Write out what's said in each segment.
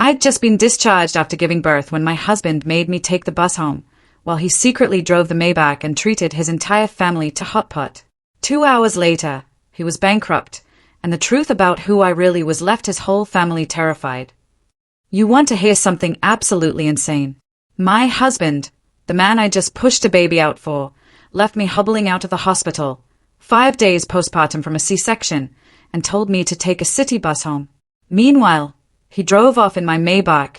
I'd just been discharged after giving birth when my husband made me take the bus home, while he secretly drove the Maybach and treated his entire family to hot pot. 2 hours later, he was bankrupt, and the truth about who I really was left his whole family terrified. You want to hear something absolutely insane? My husband, the man I just pushed a baby out for, left me hobbling out of the hospital, 5 days postpartum from a C-section, and told me to take a city bus home. Meanwhile, he drove off in my Maybach,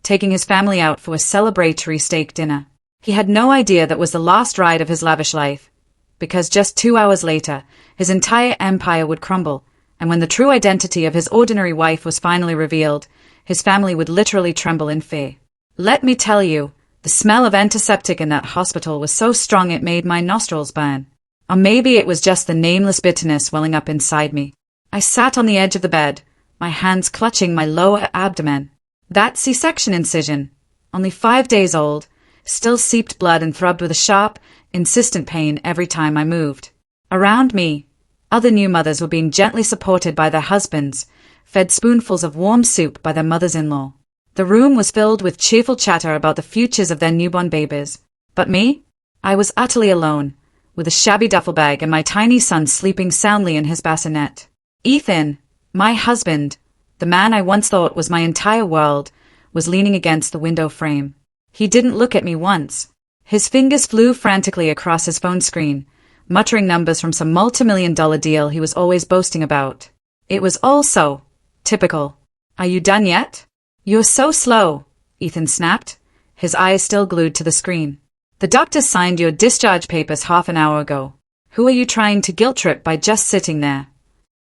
taking his family out for a celebratory steak dinner. He had no idea that was the last ride of his lavish life, because just 2 hours later, his entire empire would crumble, and when the true identity of his ordinary wife was finally revealed, his family would literally tremble in fear. Let me tell you, the smell of antiseptic in that hospital was so strong it made my nostrils burn. Or maybe it was just the nameless bitterness welling up inside me. I sat on the edge of the bed, my hands clutching my lower abdomen. That C-section incision, only 5 days old, still seeped blood and throbbed with a sharp, insistent pain every time I moved. Around me, other new mothers were being gently supported by their husbands, fed spoonfuls of warm soup by their mothers-in-law. The room was filled with cheerful chatter about the futures of their newborn babies. But me? I was utterly alone, with a shabby duffel bag and my tiny son sleeping soundly in his bassinet. Ethan, my husband, the man I once thought was my entire world, was leaning against the window frame. He didn't look at me once. His fingers flew frantically across his phone screen, muttering numbers from some multi-million-dollar deal he was always boasting about. It was all so typical. Are you done yet? You're so slow, Ethan snapped, his eyes still glued to the screen. The doctor signed your discharge papers half an hour ago. Who are you trying to guilt-trip by just sitting there?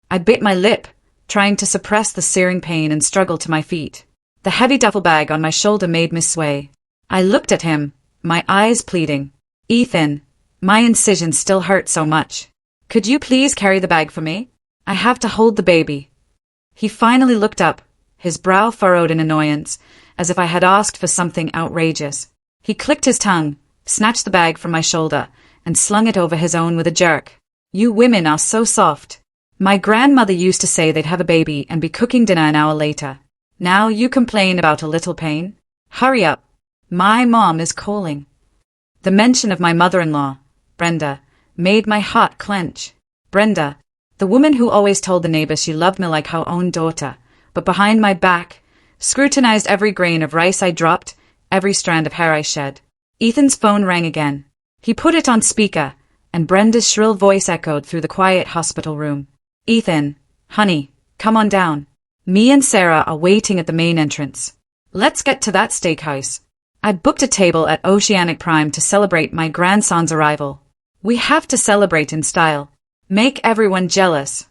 I bit my lip, trying to suppress the searing pain and struggle to my feet. The heavy duffel bag on my shoulder made me sway. I looked at him, my eyes pleading. Ethan, my incisions still hurt so much. Could you please carry the bag for me? I have to hold the baby. He finally looked up, his brow furrowed in annoyance, as if I had asked for something outrageous. He clicked his tongue, snatched the bag from my shoulder, and slung it over his own with a jerk. You women are so soft. My grandmother used to say they'd have a baby and be cooking dinner an hour later. Now you complain about a little pain? Hurry up. My mom is calling. The mention of my mother-in-law, Brenda, made my heart clench. Brenda, the woman who always told the neighbors she loved me like her own daughter, but behind my back, scrutinized every grain of rice I dropped, every strand of hair I shed. Ethan's phone rang again. He put it on speaker, and Brenda's shrill voice echoed through the quiet hospital room. Ethan, honey, come on down. Me and Sarah are waiting at the main entrance. Let's get to that steakhouse. I'd booked a table at Oceanic Prime to celebrate my grandson's arrival. We have to celebrate in style. Make everyone jealous.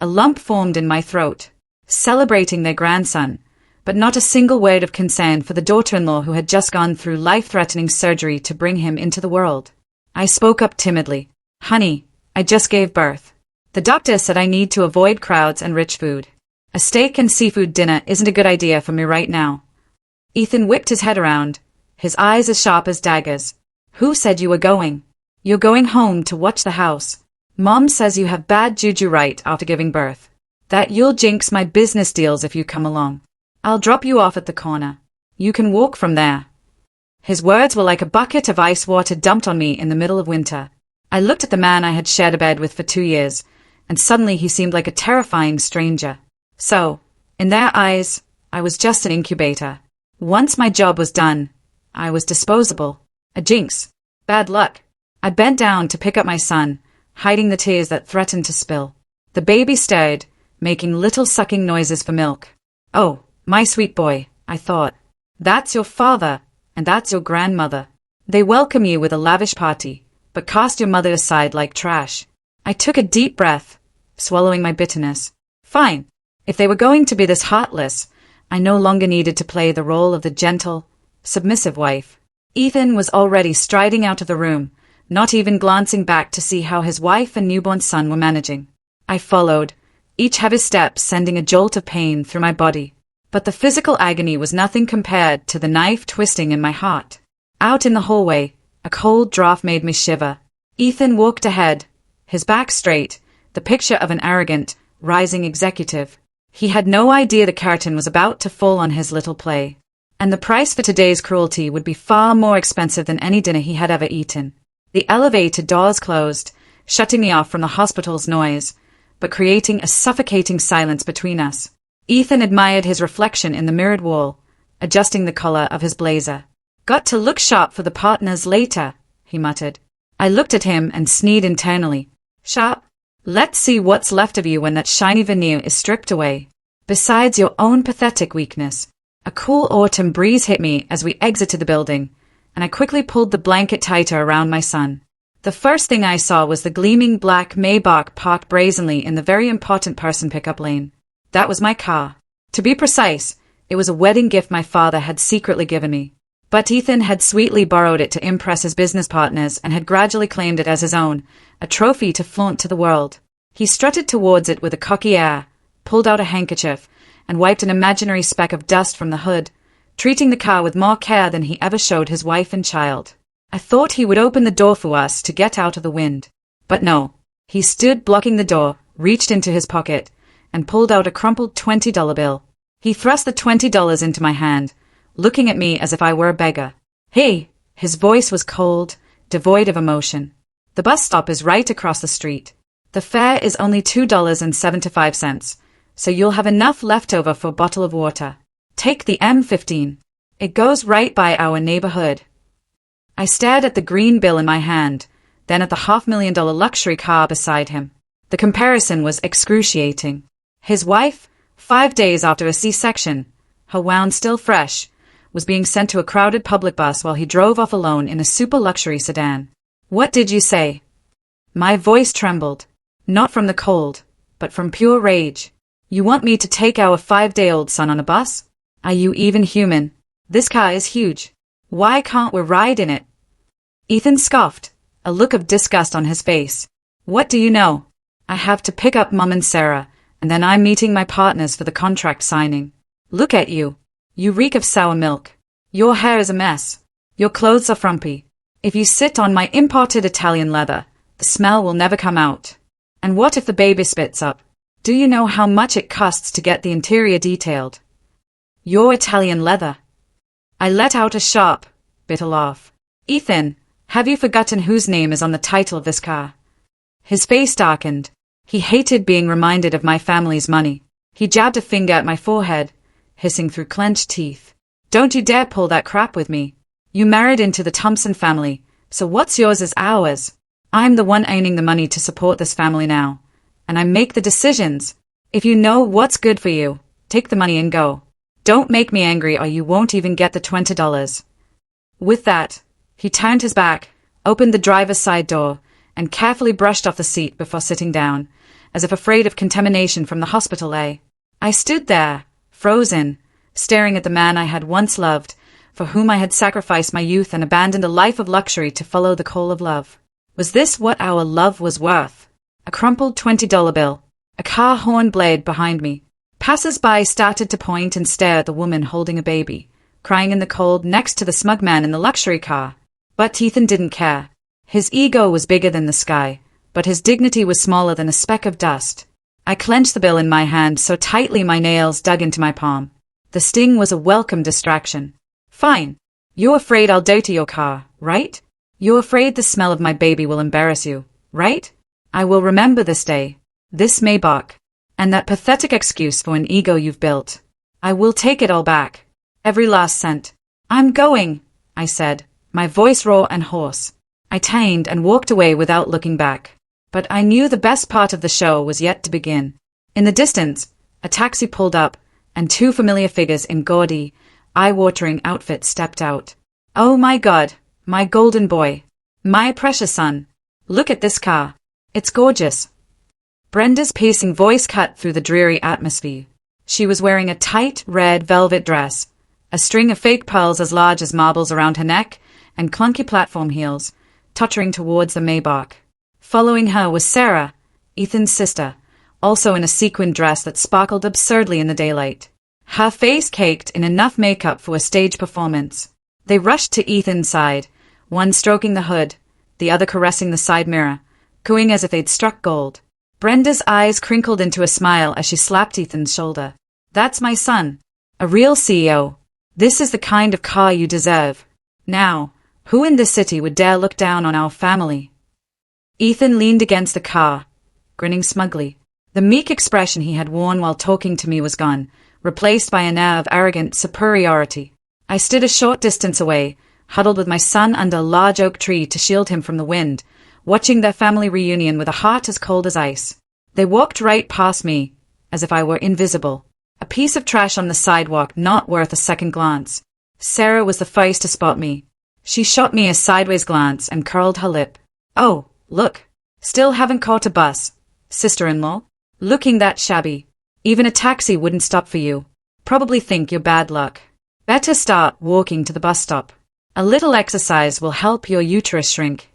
A lump formed in my throat. Celebrating their grandson, but not a single word of concern for the daughter-in-law who had just gone through life-threatening surgery to bring him into the world. I spoke up timidly. Honey, I just gave birth. The doctor said I need to avoid crowds and rich food. A steak and seafood dinner isn't a good idea for me right now. Ethan whipped his head around, his eyes as sharp as daggers. Who said you were going? You're going home to watch the house. Mom says you have bad juju right after giving birth. That you'll jinx my business deals if you come along. I'll drop you off at the corner. You can walk from there. His words were like a bucket of ice water dumped on me in the middle of winter. I looked at the man I had shared a bed with for 2 years, and suddenly he seemed like a terrifying stranger. So, in their eyes, I was just an incubator. Once my job was done, I was disposable. A jinx. Bad luck. I bent down to pick up my son, hiding the tears that threatened to spill. The baby stirred, making little sucking noises for milk. Oh, my sweet boy, I thought. That's your father, and that's your grandmother. They welcome you with a lavish party, but cast your mother aside like trash. I took a deep breath, swallowing my bitterness. Fine. If they were going to be this heartless, I no longer needed to play the role of the gentle, submissive wife. Ethan was already striding out of the room, not even glancing back to see how his wife and newborn son were managing. I followed, each heavy step sending a jolt of pain through my body. But the physical agony was nothing compared to the knife twisting in my heart. Out in the hallway, a cold draft made me shiver. Ethan walked ahead, his back straight, the picture of an arrogant, rising executive. He had no idea the curtain was about to fall on his little play. And the price for today's cruelty would be far more expensive than any dinner he had ever eaten. The elevator doors closed, shutting me off from the hospital's noise, but creating a suffocating silence between us. Ethan admired his reflection in the mirrored wall, adjusting the collar of his blazer. "Got to look sharp for the partners later," he muttered. I looked at him and sneered internally. "Sharp? Let's see what's left of you when that shiny veneer is stripped away. Besides your own pathetic weakness." A cool autumn breeze hit me as we exited the building, and I quickly pulled the blanket tighter around my son. The first thing I saw was the gleaming black Maybach parked brazenly in the very important person pickup lane. That was my car. To be precise, it was a wedding gift my father had secretly given me. But Ethan had sweetly borrowed it to impress his business partners and had gradually claimed it as his own, a trophy to flaunt to the world. He strutted towards it with a cocky air, pulled out a handkerchief, and wiped an imaginary speck of dust from the hood, treating the car with more care than he ever showed his wife and child. I thought he would open the door for us to get out of the wind. But no. He stood blocking the door, reached into his pocket, and pulled out a crumpled $20 bill. He thrust the $20 into my hand, looking at me as if I were a beggar. "Hey!" His voice was cold, devoid of emotion. "The bus stop is right across the street. The fare is only $2.75, so you'll have enough left over for a bottle of water. Take the M15. It goes right by our neighborhood." I stared at the green bill in my hand, then at the $500,000 luxury car beside him. The comparison was excruciating. His wife, 5 days after a C-section, her wound still fresh, was being sent to a crowded public bus while he drove off alone in a super-luxury sedan. "What did you say?" My voice trembled, not from the cold, but from pure rage. "You want me to take our 5-day-old son on a bus? Are you even human? This car is huge. Why can't we ride in it?" Ethan scoffed, a look of disgust on his face. "What do you know? I have to pick up Mom and Sarah, and then I'm meeting my partners for the contract signing. Look at you. You reek of sour milk. Your hair is a mess. Your clothes are frumpy. If you sit on my imported Italian leather, the smell will never come out. And what if the baby spits up? Do you know how much it costs to get the interior detailed?" "Your Italian leather." I let out a sharp, bitter laugh. "Ethan, have you forgotten whose name is on the title of this car?" His face darkened. He hated being reminded of my family's money. He jabbed a finger at my forehead, hissing through clenched teeth. "Don't you dare pull that crap with me. You married into the Thompson family, so what's yours is ours. I'm the one earning the money to support this family now, and I make the decisions. If you know what's good for you, take the money and go. Don't make me angry or you won't even get the $20. With that, he turned his back, opened the driver's side door, and carefully brushed off the seat before sitting down, as if afraid of contamination from the hospital I stood there, frozen, staring at the man I had once loved, for whom I had sacrificed my youth and abandoned a life of luxury to follow the call of love. Was this what our love was worth? A crumpled $20 bill, a car horn blared behind me. Passers-by started to point and stare at the woman holding a baby, crying in the cold next to the smug man in the luxury car. But Ethan didn't care. His ego was bigger than the sky, but his dignity was smaller than a speck of dust. I clenched the bill in my hand so tightly my nails dug into my palm. The sting was a welcome distraction. "Fine. You're afraid I'll dirty your car, right? You're afraid the smell of my baby will embarrass you, right? I will remember this day, this Maybach, and that pathetic excuse for an ego you've built. I will take it all back. Every last cent." "I'm going," I said, my voice raw and hoarse. I turned and walked away without looking back. But I knew the best part of the show was yet to begin. In the distance, a taxi pulled up, and 2 familiar figures in gaudy, eye-watering outfits stepped out. "Oh my God, my golden boy. My precious son. Look at this car. It's gorgeous." Brenda's piercing voice cut through the dreary atmosphere. She was wearing a tight, red velvet dress, a string of fake pearls as large as marbles around her neck, and clunky platform heels, tottering towards the Maybach. Following her was Sarah, Ethan's sister, also in a sequined dress that sparkled absurdly in the daylight. Her face caked in enough makeup for a stage performance. They rushed to Ethan's side, one stroking the hood, the other caressing the side mirror, cooing as if they'd struck gold. Brenda's eyes crinkled into a smile as she slapped Ethan's shoulder. That's my son. A real CEO. This is the kind of car you deserve. Now, who in this city would dare look down on our family? Ethan leaned against the car, grinning smugly. The meek expression he had worn while talking to me was gone, replaced by an air of arrogant superiority. I stood a short distance away, huddled with my son under a large oak tree to shield him from the wind, watching their family reunion with a heart as cold as ice. They walked right past me, as if I were invisible. A piece of trash on the sidewalk not worth a second glance. Sarah was the first to spot me. She shot me a sideways glance and curled her lip. Oh, look. Still haven't caught a bus, sister-in-law? Looking that shabby. Even a taxi wouldn't stop for you. Probably think you're bad luck. Better start walking to the bus stop. A little exercise will help your uterus shrink.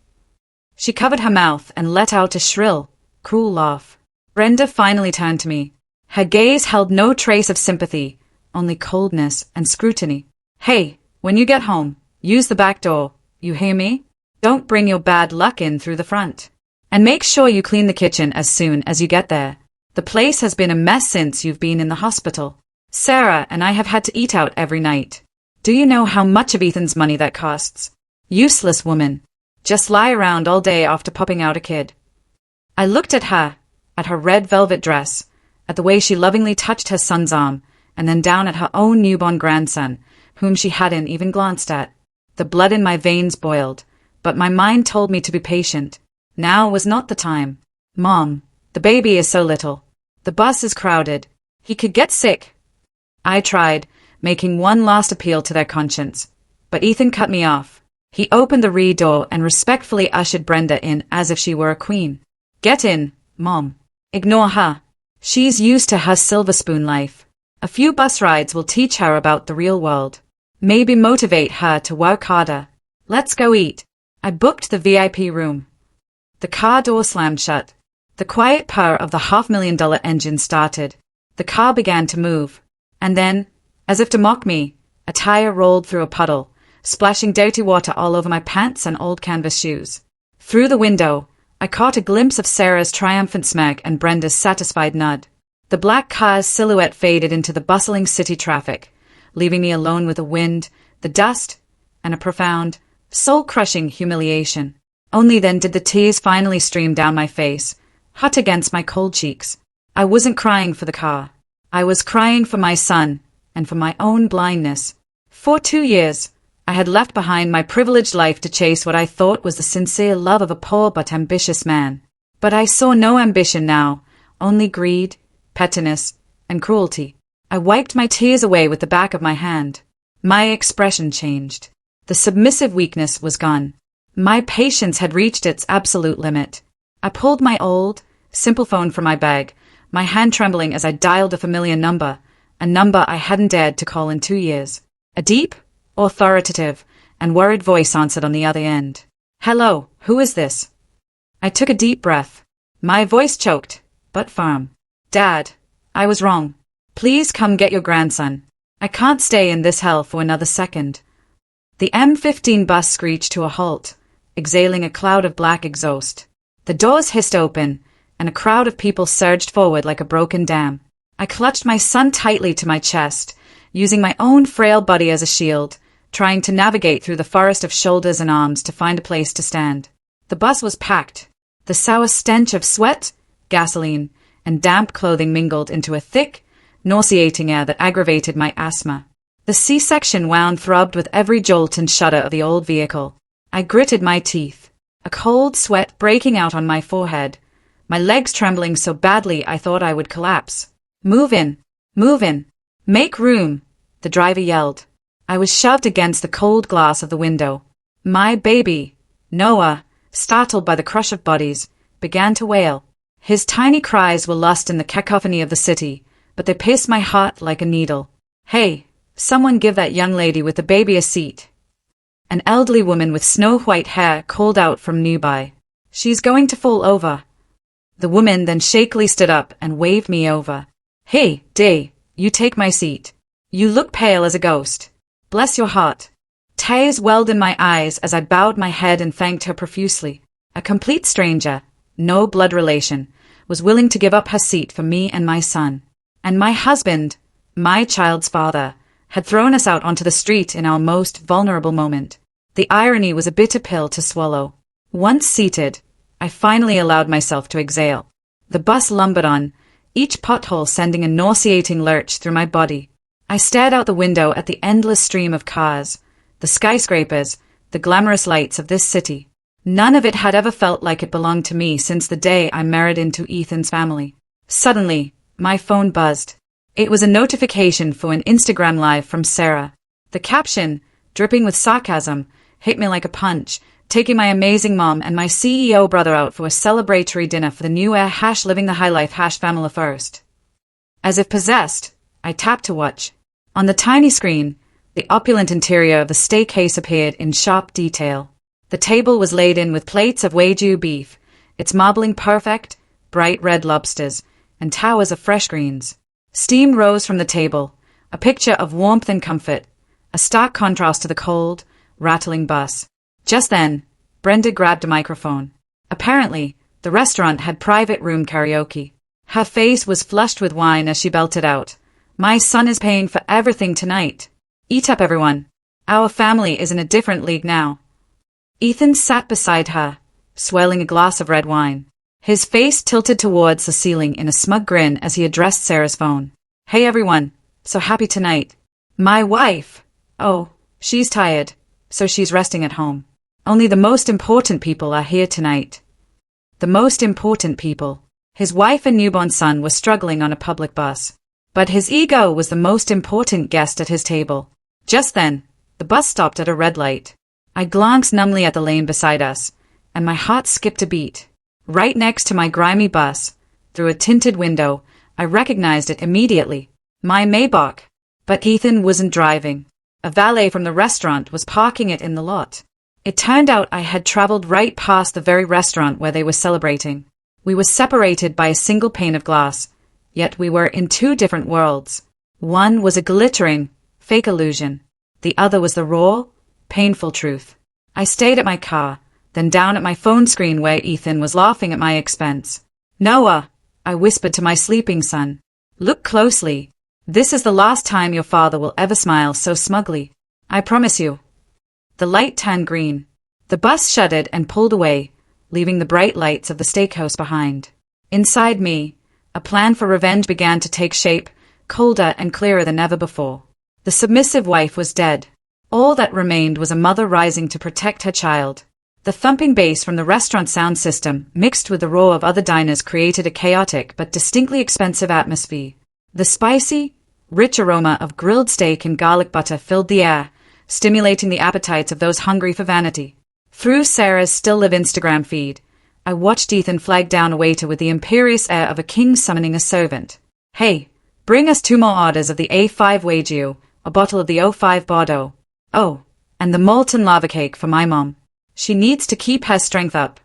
She covered her mouth and let out a shrill, cruel laugh. Brenda finally turned to me. Her gaze held no trace of sympathy, only coldness and scrutiny. Hey, when you get home, use the back door, you hear me? Don't bring your bad luck in through the front. And make sure you clean the kitchen as soon as you get there. The place has been a mess since you've been in the hospital. Sarah and I have had to eat out every night. Do you know how much of Ethan's money that costs? Useless woman. Just lie around all day after popping out a kid. I looked at her red velvet dress, at the way she lovingly touched her son's arm, and then down at her own newborn grandson, whom she hadn't even glanced at. The blood in my veins boiled, but my mind told me to be patient. Now was not the time. Mom, the baby is so little. The bus is crowded. He could get sick. I tried, making one last appeal to their conscience. But Ethan cut me off. He opened the rear door and respectfully ushered Brenda in as if she were a queen. Get in, Mom. Ignore her. She's used to her silver spoon life. A few bus rides will teach her about the real world. Maybe motivate her to work harder. Let's go eat. I booked the VIP room. The car door slammed shut. The quiet purr of the $500,000 engine started. The car began to move. And then, as if to mock me, a tire rolled through a puddle, splashing dirty water all over my pants and old canvas shoes. Through the window, I caught a glimpse of Sarah's triumphant smirk and Brenda's satisfied nod. The black car's silhouette faded into the bustling city traffic, leaving me alone with the wind, the dust, and a profound, soul-crushing humiliation. Only then did the tears finally stream down my face, hot against my cold cheeks. I wasn't crying for the car. I was crying for my son, and for my own blindness. For 2 years, I had left behind my privileged life to chase what I thought was the sincere love of a poor but ambitious man. But I saw no ambition now, only greed, pettiness, and cruelty. I wiped my tears away with the back of my hand. My expression changed. The submissive weakness was gone. My patience had reached its absolute limit. I pulled my old, simple phone from my bag, my hand trembling as I dialed a familiar number, a number I hadn't dared to call in 2 years. A deep, authoritative, and worried voice answered on the other end. Hello, who is this? I took a deep breath. My voice choked, but firm. Dad, I was wrong. Please come get your grandson. I can't stay in this hell for another second. The M15 bus screeched to a halt, exhaling a cloud of black exhaust. The doors hissed open, and a crowd of people surged forward like a broken dam. I clutched my son tightly to my chest, using my own frail body as a shield, trying to navigate through the forest of shoulders and arms to find a place to stand. The bus was packed. The sour stench of sweat, gasoline, and damp clothing mingled into a thick, nauseating air that aggravated my asthma. The C-section wound throbbed with every jolt and shudder of the old vehicle. I gritted my teeth, a cold sweat breaking out on my forehead, my legs trembling so badly I thought I would collapse. Move in, make room, the driver yelled. I was shoved against the cold glass of the window. My baby, Noah, startled by the crush of bodies, began to wail. His tiny cries were lost in the cacophony of the city, but they pierced my heart like a needle. Hey, someone give that young lady with the baby a seat. An elderly woman with snow-white hair called out from nearby. She's going to fall over. The woman then shakily stood up and waved me over. Hey, Day, you take my seat. You look pale as a ghost. Bless your heart. Tears welled in my eyes as I bowed my head and thanked her profusely. A complete stranger, no blood relation, was willing to give up her seat for me and my son. And my husband, my child's father, had thrown us out onto the street in our most vulnerable moment. The irony was a bitter pill to swallow. Once seated, I finally allowed myself to exhale. The bus lumbered on, each pothole sending a nauseating lurch through my body. I stared out the window at the endless stream of cars, the skyscrapers, the glamorous lights of this city. None of it had ever felt like it belonged to me since the day I married into Ethan's family. Suddenly, my phone buzzed. It was a notification for an Instagram Live from Sarah. The caption, dripping with sarcasm, hit me like a punch, taking my amazing mom and my CEO brother out for a celebratory dinner for the new heir # living the high life # family first. As if possessed, I tapped to watch. On the tiny screen, the opulent interior of the steakhouse appeared in sharp detail. The table was laden with plates of Wagyu beef, its marbling perfect, bright red lobsters, and towers of fresh greens. Steam rose from the table, a picture of warmth and comfort, a stark contrast to the cold, rattling bus. Just then, Brenda grabbed a microphone. Apparently, the restaurant had private room karaoke. Her face was flushed with wine as she belted out, "My son is paying for everything tonight. Eat up, everyone. Our family is in a different league now." Ethan sat beside her, swirling a glass of red wine. His face tilted towards the ceiling in a smug grin as he addressed Sarah's phone. "Hey everyone, so happy tonight. My wife. Oh, she's tired, so she's resting at home. Only the most important people are here tonight." The most important people. His wife and newborn son were struggling on a public bus. But his ego was the most important guest at his table. Just then, the bus stopped at a red light. I glanced numbly at the lane beside us, and my heart skipped a beat. Right next to my grimy bus, through a tinted window, I recognized it immediately. My Maybach. But Ethan wasn't driving. A valet from the restaurant was parking it in the lot. It turned out I had traveled right past the very restaurant where they were celebrating. We were separated by a single pane of glass, yet we were in two different worlds. One was a glittering, fake illusion. The other was the raw, painful truth. I stayed at my car, then down at my phone screen where Ethan was laughing at my expense. "Noah," I whispered to my sleeping son, "look closely. This is the last time your father will ever smile so smugly. I promise you." The light turned green. The bus shuddered and pulled away, leaving the bright lights of the steakhouse behind. Inside me, a plan for revenge began to take shape, colder and clearer than ever before. The submissive wife was dead. All that remained was a mother rising to protect her child. The thumping bass from the restaurant sound system, mixed with the roar of other diners, created a chaotic but distinctly expensive atmosphere. The spicy, rich aroma of grilled steak and garlic butter filled the air, stimulating the appetites of those hungry for vanity. Through Sarah's still-live Instagram feed, I watched Ethan flag down a waiter with the imperious air of a king summoning a servant. "Hey, bring us 2 more orders of the A5 Wagyu, a bottle of the O5 Bordeaux. Oh, and the molten lava cake for my mom. She needs to keep her strength up."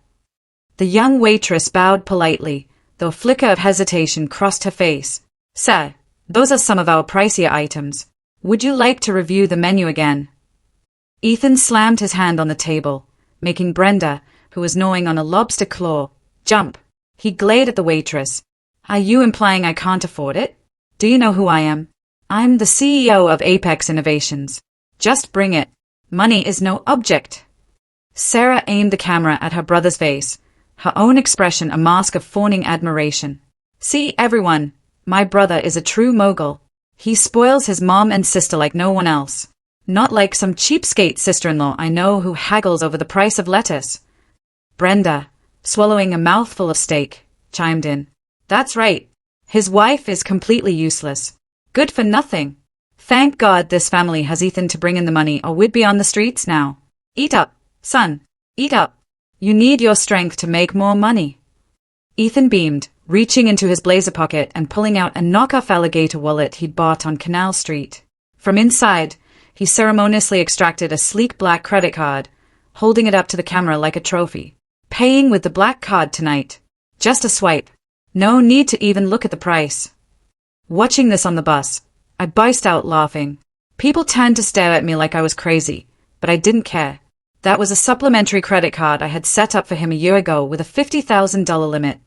The young waitress bowed politely, though a flicker of hesitation crossed her face. "Sir, those are some of our pricier items. Would you like to review the menu again?" Ethan slammed his hand on the table, making Brenda, who was gnawing on a lobster claw, jump. He glared at the waitress. "Are you implying I can't afford it? Do you know who I am? I'm the CEO of Apex Innovations. Just bring it. Money is no object." Sarah aimed the camera at her brother's face, her own expression a mask of fawning admiration. "See, everyone, my brother is a true mogul. He spoils his mom and sister like no one else. Not like some cheapskate sister-in-law I know who haggles over the price of lettuce." Brenda, swallowing a mouthful of steak, chimed in. "That's right. His wife is completely useless. Good for nothing. Thank God this family has Ethan to bring in the money or we'd be on the streets now. Eat up, son. Eat up. You need your strength to make more money." Ethan beamed, reaching into his blazer pocket and pulling out a knockoff alligator wallet he'd bought on Canal Street. From inside, he ceremoniously extracted a sleek black credit card, holding it up to the camera like a trophy. "Paying with the black card tonight. Just a swipe. No need to even look at the price." Watching this on the bus, I burst out laughing. People turned to stare at me like I was crazy, but I didn't care. That was a supplementary credit card I had set up for him a year ago with a $50,000 limit.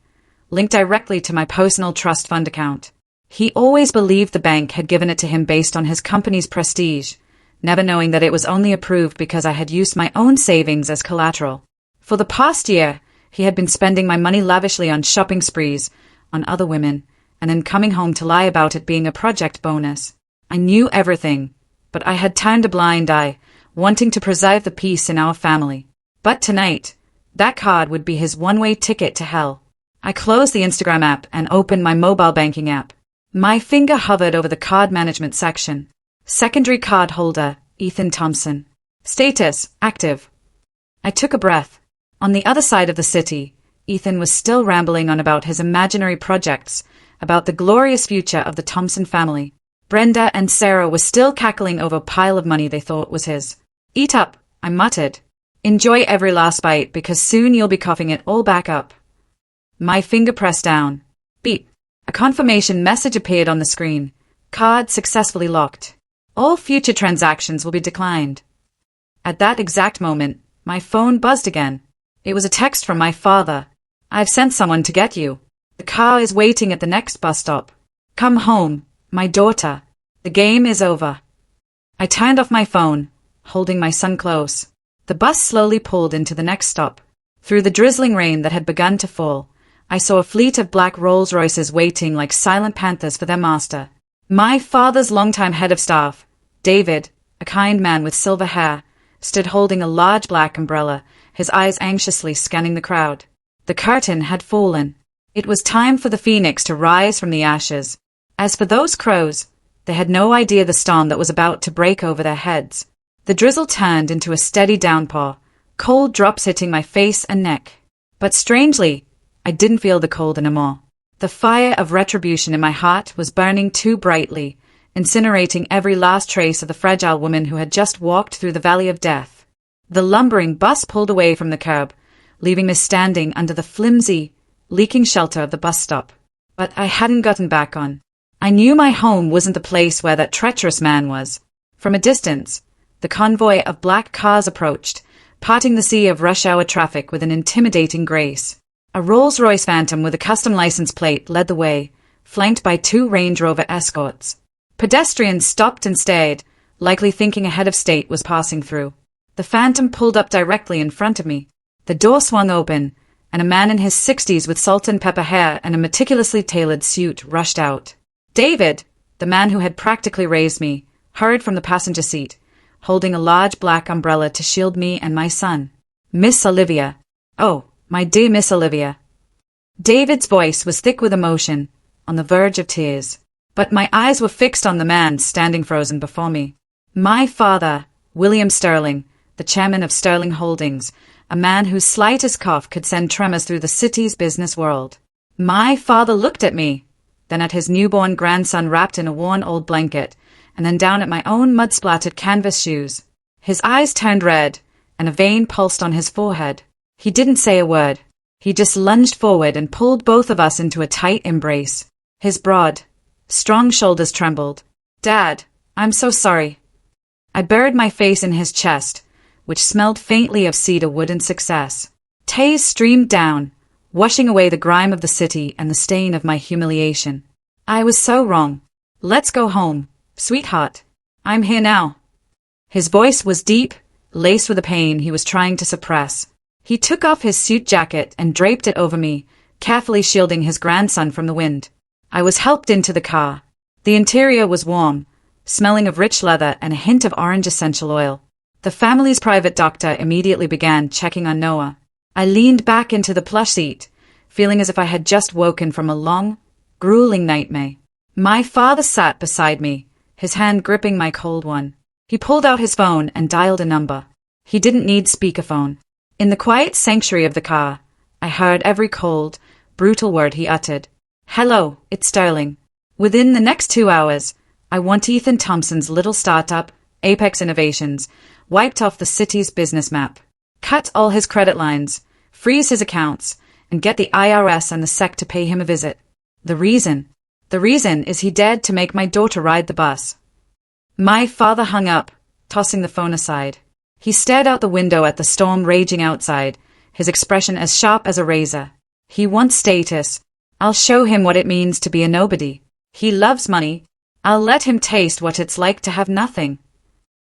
linked directly to my personal trust fund account. He always believed the bank had given it to him based on his company's prestige, never knowing that it was only approved because I had used my own savings as collateral. For the past year, he had been spending my money lavishly on shopping sprees, on other women, and then coming home to lie about it being a project bonus. I knew everything, but I had turned a blind eye, wanting to preserve the peace in our family. But tonight, that card would be his one-way ticket to hell. I closed the Instagram app and opened my mobile banking app. My finger hovered over the card management section. Secondary card holder, Ethan Thompson. Status, active. I took a breath. On the other side of the city, Ethan was still rambling on about his imaginary projects, about the glorious future of the Thompson family. Brenda and Sarah were still cackling over a pile of money they thought was his. Eat up, I muttered. Enjoy every last bite because soon you'll be coughing it all back up. My finger pressed down. Beep. A confirmation message appeared on the screen. Card successfully locked. All future transactions will be declined. At that exact moment, my phone buzzed again. It was a text from my father. I've sent someone to get you. The car is waiting at the next bus stop. Come home, my daughter. The game is over. I turned off my phone, holding my son close. The bus slowly pulled into the next stop. Through the drizzling rain that had begun to fall, I saw a fleet of black Rolls-Royces waiting like silent panthers for their master. My father's longtime head of staff, David, a kind man with silver hair, stood holding a large black umbrella, his eyes anxiously scanning the crowd. The curtain had fallen. It was time for the phoenix to rise from the ashes. As for those crows, they had no idea the storm that was about to break over their heads. The drizzle turned into a steady downpour, cold drops hitting my face and neck. But strangely, I didn't feel the cold anymore. The fire of retribution in my heart was burning too brightly, incinerating every last trace of the fragile woman who had just walked through the valley of death. The lumbering bus pulled away from the curb, leaving me standing under the flimsy, leaking shelter of the bus stop. But I hadn't gotten back on. I knew my home wasn't the place where that treacherous man was. From a distance, the convoy of black cars approached, parting the sea of rush-hour traffic with an intimidating grace. A Rolls-Royce Phantom with a custom license plate led the way, flanked by 2 Range Rover escorts. Pedestrians stopped and stared, likely thinking a head of state was passing through. The Phantom pulled up directly in front of me. The door swung open, and a man in his 60s with salt and pepper hair and a meticulously tailored suit rushed out. David, the man who had practically raised me, hurried from the passenger seat, holding a large black umbrella to shield me and my son. Miss Olivia. Oh, my dear Miss Olivia. David's voice was thick with emotion, on the verge of tears. But my eyes were fixed on the man standing frozen before me. My father, William Sterling, the chairman of Sterling Holdings, a man whose slightest cough could send tremors through the city's business world. My father looked at me, then at his newborn grandson wrapped in a worn old blanket, and then down at my own mud-splattered canvas shoes. His eyes turned red, and a vein pulsed on his forehead. He didn't say a word. He just lunged forward and pulled both of us into a tight embrace. His broad, strong shoulders trembled. Dad, I'm so sorry. I buried my face in his chest, which smelled faintly of cedar wood and success. Tears streamed down, washing away the grime of the city and the stain of my humiliation. I was so wrong. Let's go home, sweetheart. I'm here now. His voice was deep, laced with the pain he was trying to suppress. He took off his suit jacket and draped it over me, carefully shielding his grandson from the wind. I was helped into the car. The interior was warm, smelling of rich leather and a hint of orange essential oil. The family's private doctor immediately began checking on Noah. I leaned back into the plush seat, feeling as if I had just woken from a long, grueling nightmare. My father sat beside me, his hand gripping my cold one. He pulled out his phone and dialed a number. He didn't need speakerphone. In the quiet sanctuary of the car, I heard every cold, brutal word he uttered. Hello, it's Sterling. Within the next 2 hours, I want Ethan Thompson's little startup, Apex Innovations, wiped off the city's business map. Cut all his credit lines, freeze his accounts, and get the IRS and the SEC to pay him a visit. The reason is he dared to make my daughter ride the bus. My father hung up, tossing the phone aside. He stared out the window at the storm raging outside, his expression as sharp as a razor. He wants status, I'll show him what it means to be a nobody. He loves money. I'll let him taste what it's like to have nothing.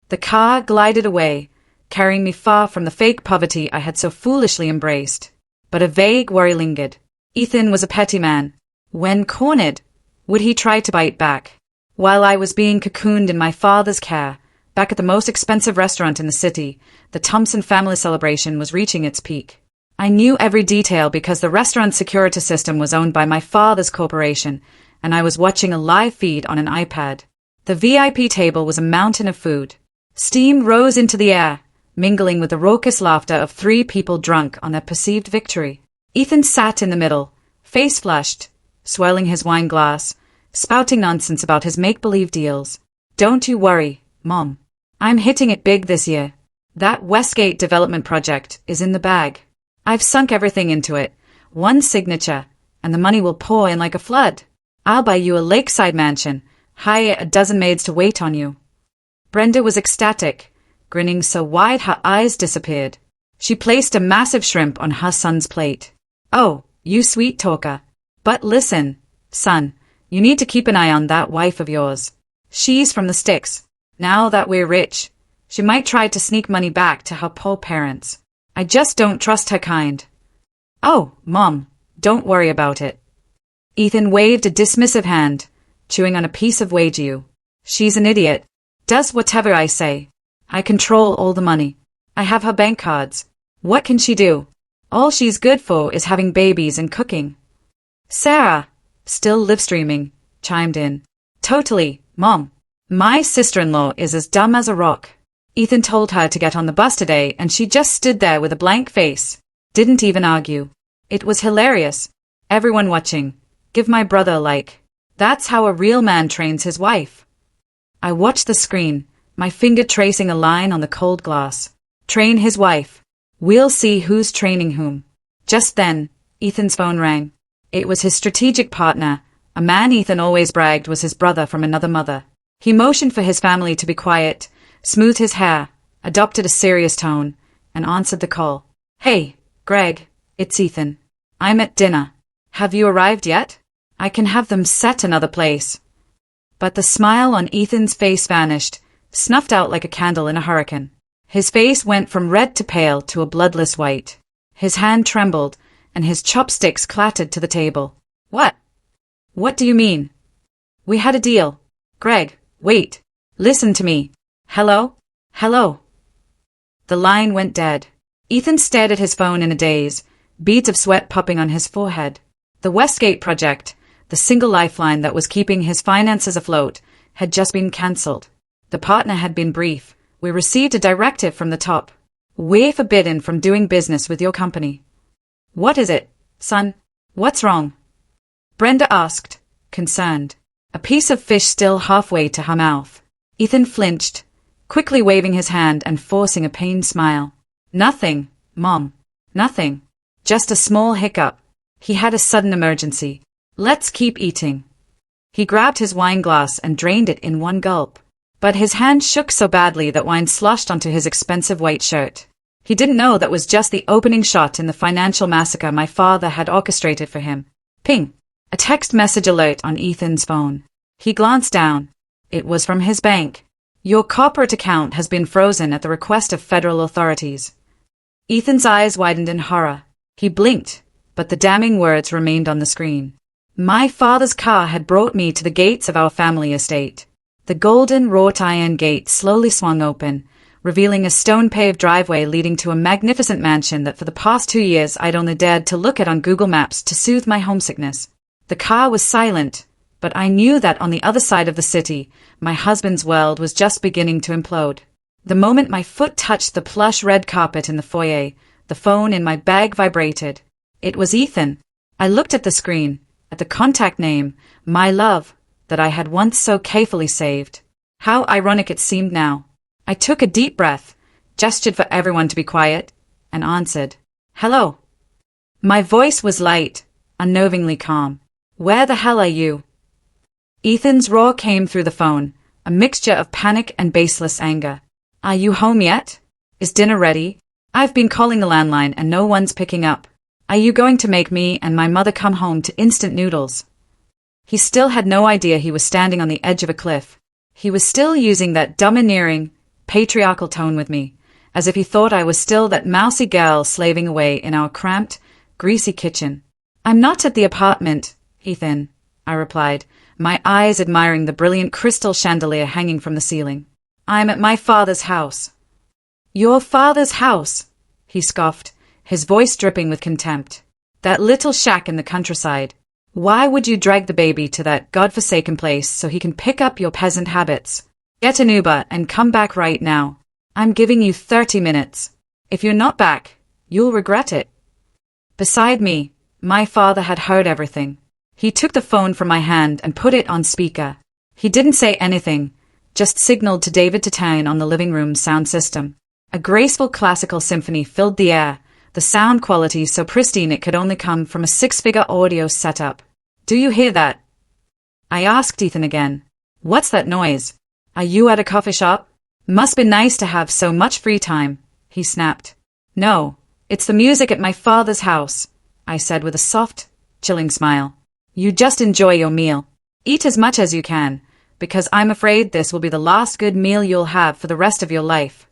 The car glided away, carrying me far from the fake poverty I had so foolishly embraced. But a vague worry lingered. Ethan was a petty man. When cornered, would he try to bite back? While I was being cocooned in my father's care, back at the most expensive restaurant in the city, the Thompson family celebration was reaching its peak. I knew every detail because the restaurant's security system was owned by my father's corporation, and I was watching a live feed on an iPad. The VIP table was a mountain of food. Steam rose into the air, mingling with the raucous laughter of 3 people drunk on their perceived victory. Ethan sat in the middle, face flushed, swirling his wine glass, spouting nonsense about his make-believe deals. Don't you worry, Mom. I'm hitting it big this year. That Westgate development project is in the bag. I've sunk everything into it. 1 signature, and the money will pour in like a flood. I'll buy you a lakeside mansion, hire a dozen maids to wait on you. Brenda was ecstatic, grinning so wide her eyes disappeared. She placed a massive shrimp on her son's plate. Oh, you sweet talker. But listen, son, you need to keep an eye on that wife of yours. She's from the sticks. Now that we're rich, she might try to sneak money back to her poor parents. I just don't trust her kind. Oh, Mom, don't worry about it. Ethan waved a dismissive hand, chewing on a piece of wagyu. She's an idiot. Does whatever I say. I control all the money. I have her bank cards. What can she do? All she's good for is having babies and cooking. Sarah, still live-streaming, chimed in. Totally, Mom. My sister-in-law is as dumb as a rock. Ethan told her to get on the bus today and she just stood there with a blank face. Didn't even argue. It was hilarious. Everyone watching. Give my brother a like. That's how a real man trains his wife. I watched the screen, my finger tracing a line on the cold glass. Train his wife. We'll see who's training whom. Just then, Ethan's phone rang. It was his strategic partner, a man Ethan always bragged was his brother from another mother. He motioned for his family to be quiet, smoothed his hair, adopted a serious tone, and answered the call. Hey, Greg, it's Ethan. I'm at dinner. Have you arrived yet? I can have them set another place. But the smile on Ethan's face vanished, snuffed out like a candle in a hurricane. His face went from red to pale to a bloodless white. His hand trembled, and his chopsticks clattered to the table. What? What do you mean? We had a deal. Greg, wait. Listen to me. Hello? Hello? The line went dead. Ethan stared at his phone in a daze, beads of sweat popping on his forehead. The Westgate project, the single lifeline that was keeping his finances afloat, had just been cancelled. The partner had been brief. We received a directive from the top. We're forbidden from doing business with your company. What is it, son? What's wrong? Brenda asked, concerned, a piece of fish still halfway to her mouth. Ethan flinched, quickly waving his hand and forcing a pained smile. Nothing, Mom. Nothing. Just a small hiccup. He had a sudden emergency. Let's keep eating. He grabbed his wine glass and drained it in one gulp. But his hand shook so badly that wine sloshed onto his expensive white shirt. He didn't know that was just the opening shot in the financial massacre my father had orchestrated for him. Ping! A text message alert on Ethan's phone. He glanced down. It was from his bank. Your corporate account has been frozen at the request of federal authorities. Ethan's eyes widened in horror. He blinked, but the damning words remained on the screen. My father's car had brought me to the gates of our family estate. The golden wrought iron gate slowly swung open, revealing a stone-paved driveway leading to a magnificent mansion that for the past 2 years I'd only dared to look at on Google Maps to soothe my homesickness. The car was silent, but I knew that on the other side of the city, my husband's world was just beginning to implode. The moment my foot touched the plush red carpet in the foyer, the phone in my bag vibrated. It was Ethan. I looked at the screen, at the contact name, My Love, that I had once so carefully saved. How ironic it seemed now. I took a deep breath, gestured for everyone to be quiet, and answered. Hello. My voice was light, unnervingly calm. Where the hell are you? Ethan's roar came through the phone, a mixture of panic and baseless anger. Are you home yet? Is dinner ready? I've been calling the landline and no one's picking up. Are you going to make me and my mother come home to instant noodles? He still had no idea he was standing on the edge of a cliff. He was still using that domineering, patriarchal tone with me, as if he thought I was still that mousy girl slaving away in our cramped, greasy kitchen. I'm not at the apartment, Ethan, I replied, my eyes admiring the brilliant crystal chandelier hanging from the ceiling. I'm at my father's house. Your father's house? He scoffed, his voice dripping with contempt. That little shack in the countryside. Why would you drag the baby to that godforsaken place so he can pick up your peasant habits? Get an Uber and come back right now. I'm giving you 30 minutes. If you're not back, you'll regret it. Beside me, my father had heard everything. He took the phone from my hand and put it on speaker. He didn't say anything, just signaled to David to turn on the living room sound system. A graceful classical symphony filled the air, the sound quality so pristine it could only come from a six-figure audio setup. Do you hear that? I asked Ethan again. What's that noise? Are you at a coffee shop? Must be nice to have so much free time, he snapped. No, it's the music at my father's house, I said with a soft, chilling smile. You just enjoy your meal. Eat as much as you can, because I'm afraid this will be the last good meal you'll have for the rest of your life.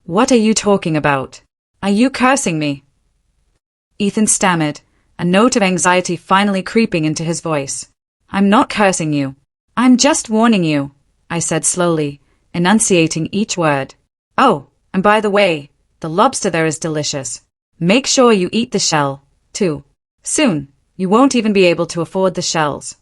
What are you talking about? Are you cursing me? Ethan stammered, a note of anxiety finally creeping into his voice. I'm not cursing you. I'm just warning you, I said slowly, enunciating each word. Oh, and by the way, the lobster there is delicious. Make sure you eat the shell, too. Soon, you won't even be able to afford the shells.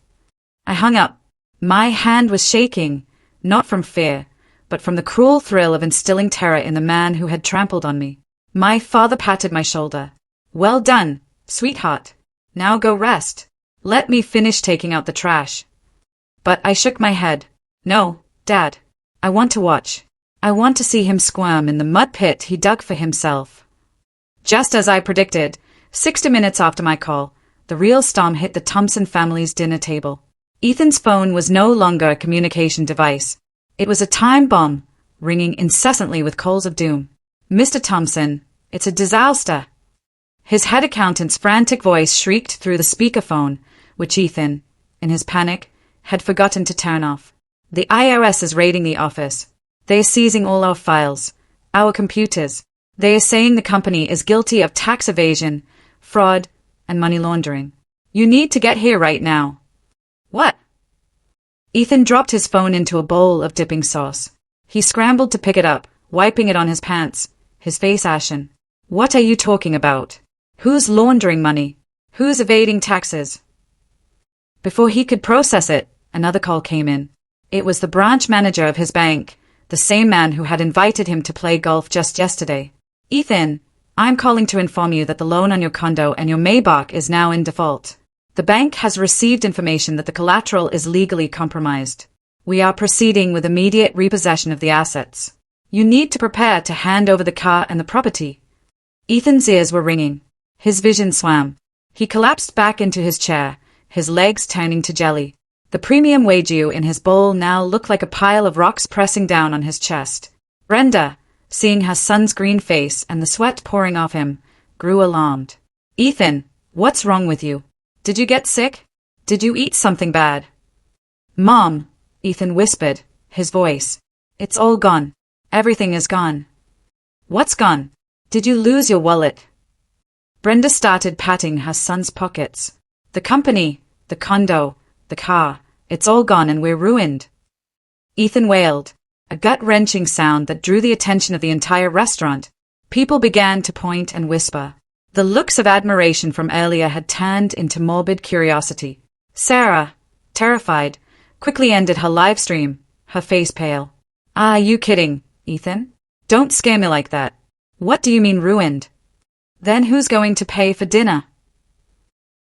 I hung up. My hand was shaking, not from fear, but from the cruel thrill of instilling terror in the man who had trampled on me. My father patted my shoulder. Well done, sweetheart. Now go rest. Let me finish taking out the trash. But I shook my head. No, Dad. I want to watch. I want to see him squirm in the mud pit he dug for himself. Just as I predicted, 60 minutes after my call, the real storm hit the Thompson family's dinner table. Ethan's phone was no longer a communication device. It was a time bomb, ringing incessantly with calls of doom. Mr. Thompson, it's a disaster. His head accountant's frantic voice shrieked through the speakerphone, which Ethan, in his panic, had forgotten to turn off. The IRS is raiding the office. They are seizing all our files, our computers. They are saying the company is guilty of tax evasion, fraud, and money laundering. You need to get here right now. What? Ethan dropped his phone into a bowl of dipping sauce. He scrambled to pick it up, wiping it on his pants, his face ashen. What are you talking about? Who's laundering money? Who's evading taxes? Before he could process it, another call came in. It was the branch manager of his bank, the same man who had invited him to play golf just yesterday. Ethan, I'm calling to inform you that the loan on your condo and your Maybach is now in default. The bank has received information that the collateral is legally compromised. We are proceeding with immediate repossession of the assets. You need to prepare to hand over the car and the property. Ethan's ears were ringing. His vision swam. He collapsed back into his chair, his legs turning to jelly. The premium wagyu in his bowl now looked like a pile of rocks pressing down on his chest. Brenda, seeing her son's green face and the sweat pouring off him, grew alarmed. Ethan, what's wrong with you? Did you get sick? Did you eat something bad? Mom, Ethan whispered, his voice. It's all gone. Everything is gone. What's gone? Did you lose your wallet? Brenda started patting her son's pockets. The company, the condo, the car, it's all gone and we're ruined. Ethan wailed, a gut-wrenching sound that drew the attention of the entire restaurant. People began to point and whisper. The looks of admiration from earlier had turned into morbid curiosity. Sarah, terrified, quickly ended her live stream, her face pale. Are you kidding, Ethan? Don't scare me like that. What do you mean ruined? Then who's going to pay for dinner?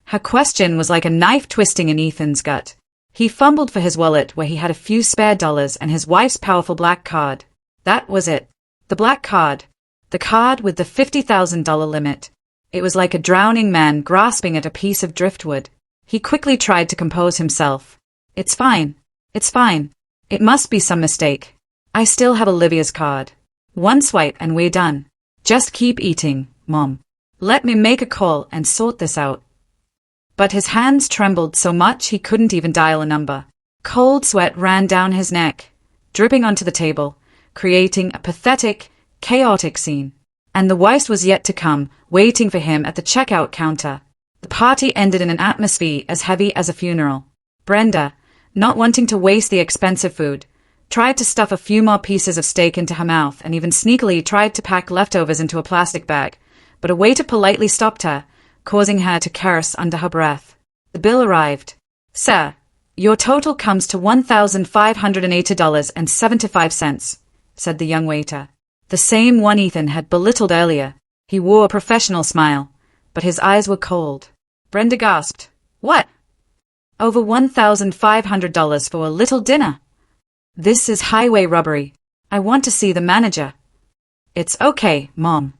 Her question was like a knife twisting in Ethan's gut. He fumbled for his wallet where he had a few spare dollars and his wife's powerful black card. That was it. The black card. The card with the $50,000 limit. It was like a drowning man grasping at a piece of driftwood. He quickly tried to compose himself. It's fine. It's fine. It must be some mistake. I still have Olivia's card. One swipe and we're done. Just keep eating, Mom. Let me make a call and sort this out. But his hands trembled so much he couldn't even dial a number. Cold sweat ran down his neck, dripping onto the table, creating a pathetic, chaotic scene. And the worst was yet to come, waiting for him at the checkout counter. The party ended in an atmosphere as heavy as a funeral. Brenda, not wanting to waste the expensive food, tried to stuff a few more pieces of steak into her mouth and even sneakily tried to pack leftovers into a plastic bag, but a waiter politely stopped her, causing her to curse under her breath. The bill arrived. "Sir, your total comes to $1,580.75, said the young waiter. The same one Ethan had belittled earlier. He wore a professional smile, but his eyes were cold. Brenda gasped. "What? Over $1,500 for a little dinner? This is highway robbery. I want to see the manager." "It's okay, Mom."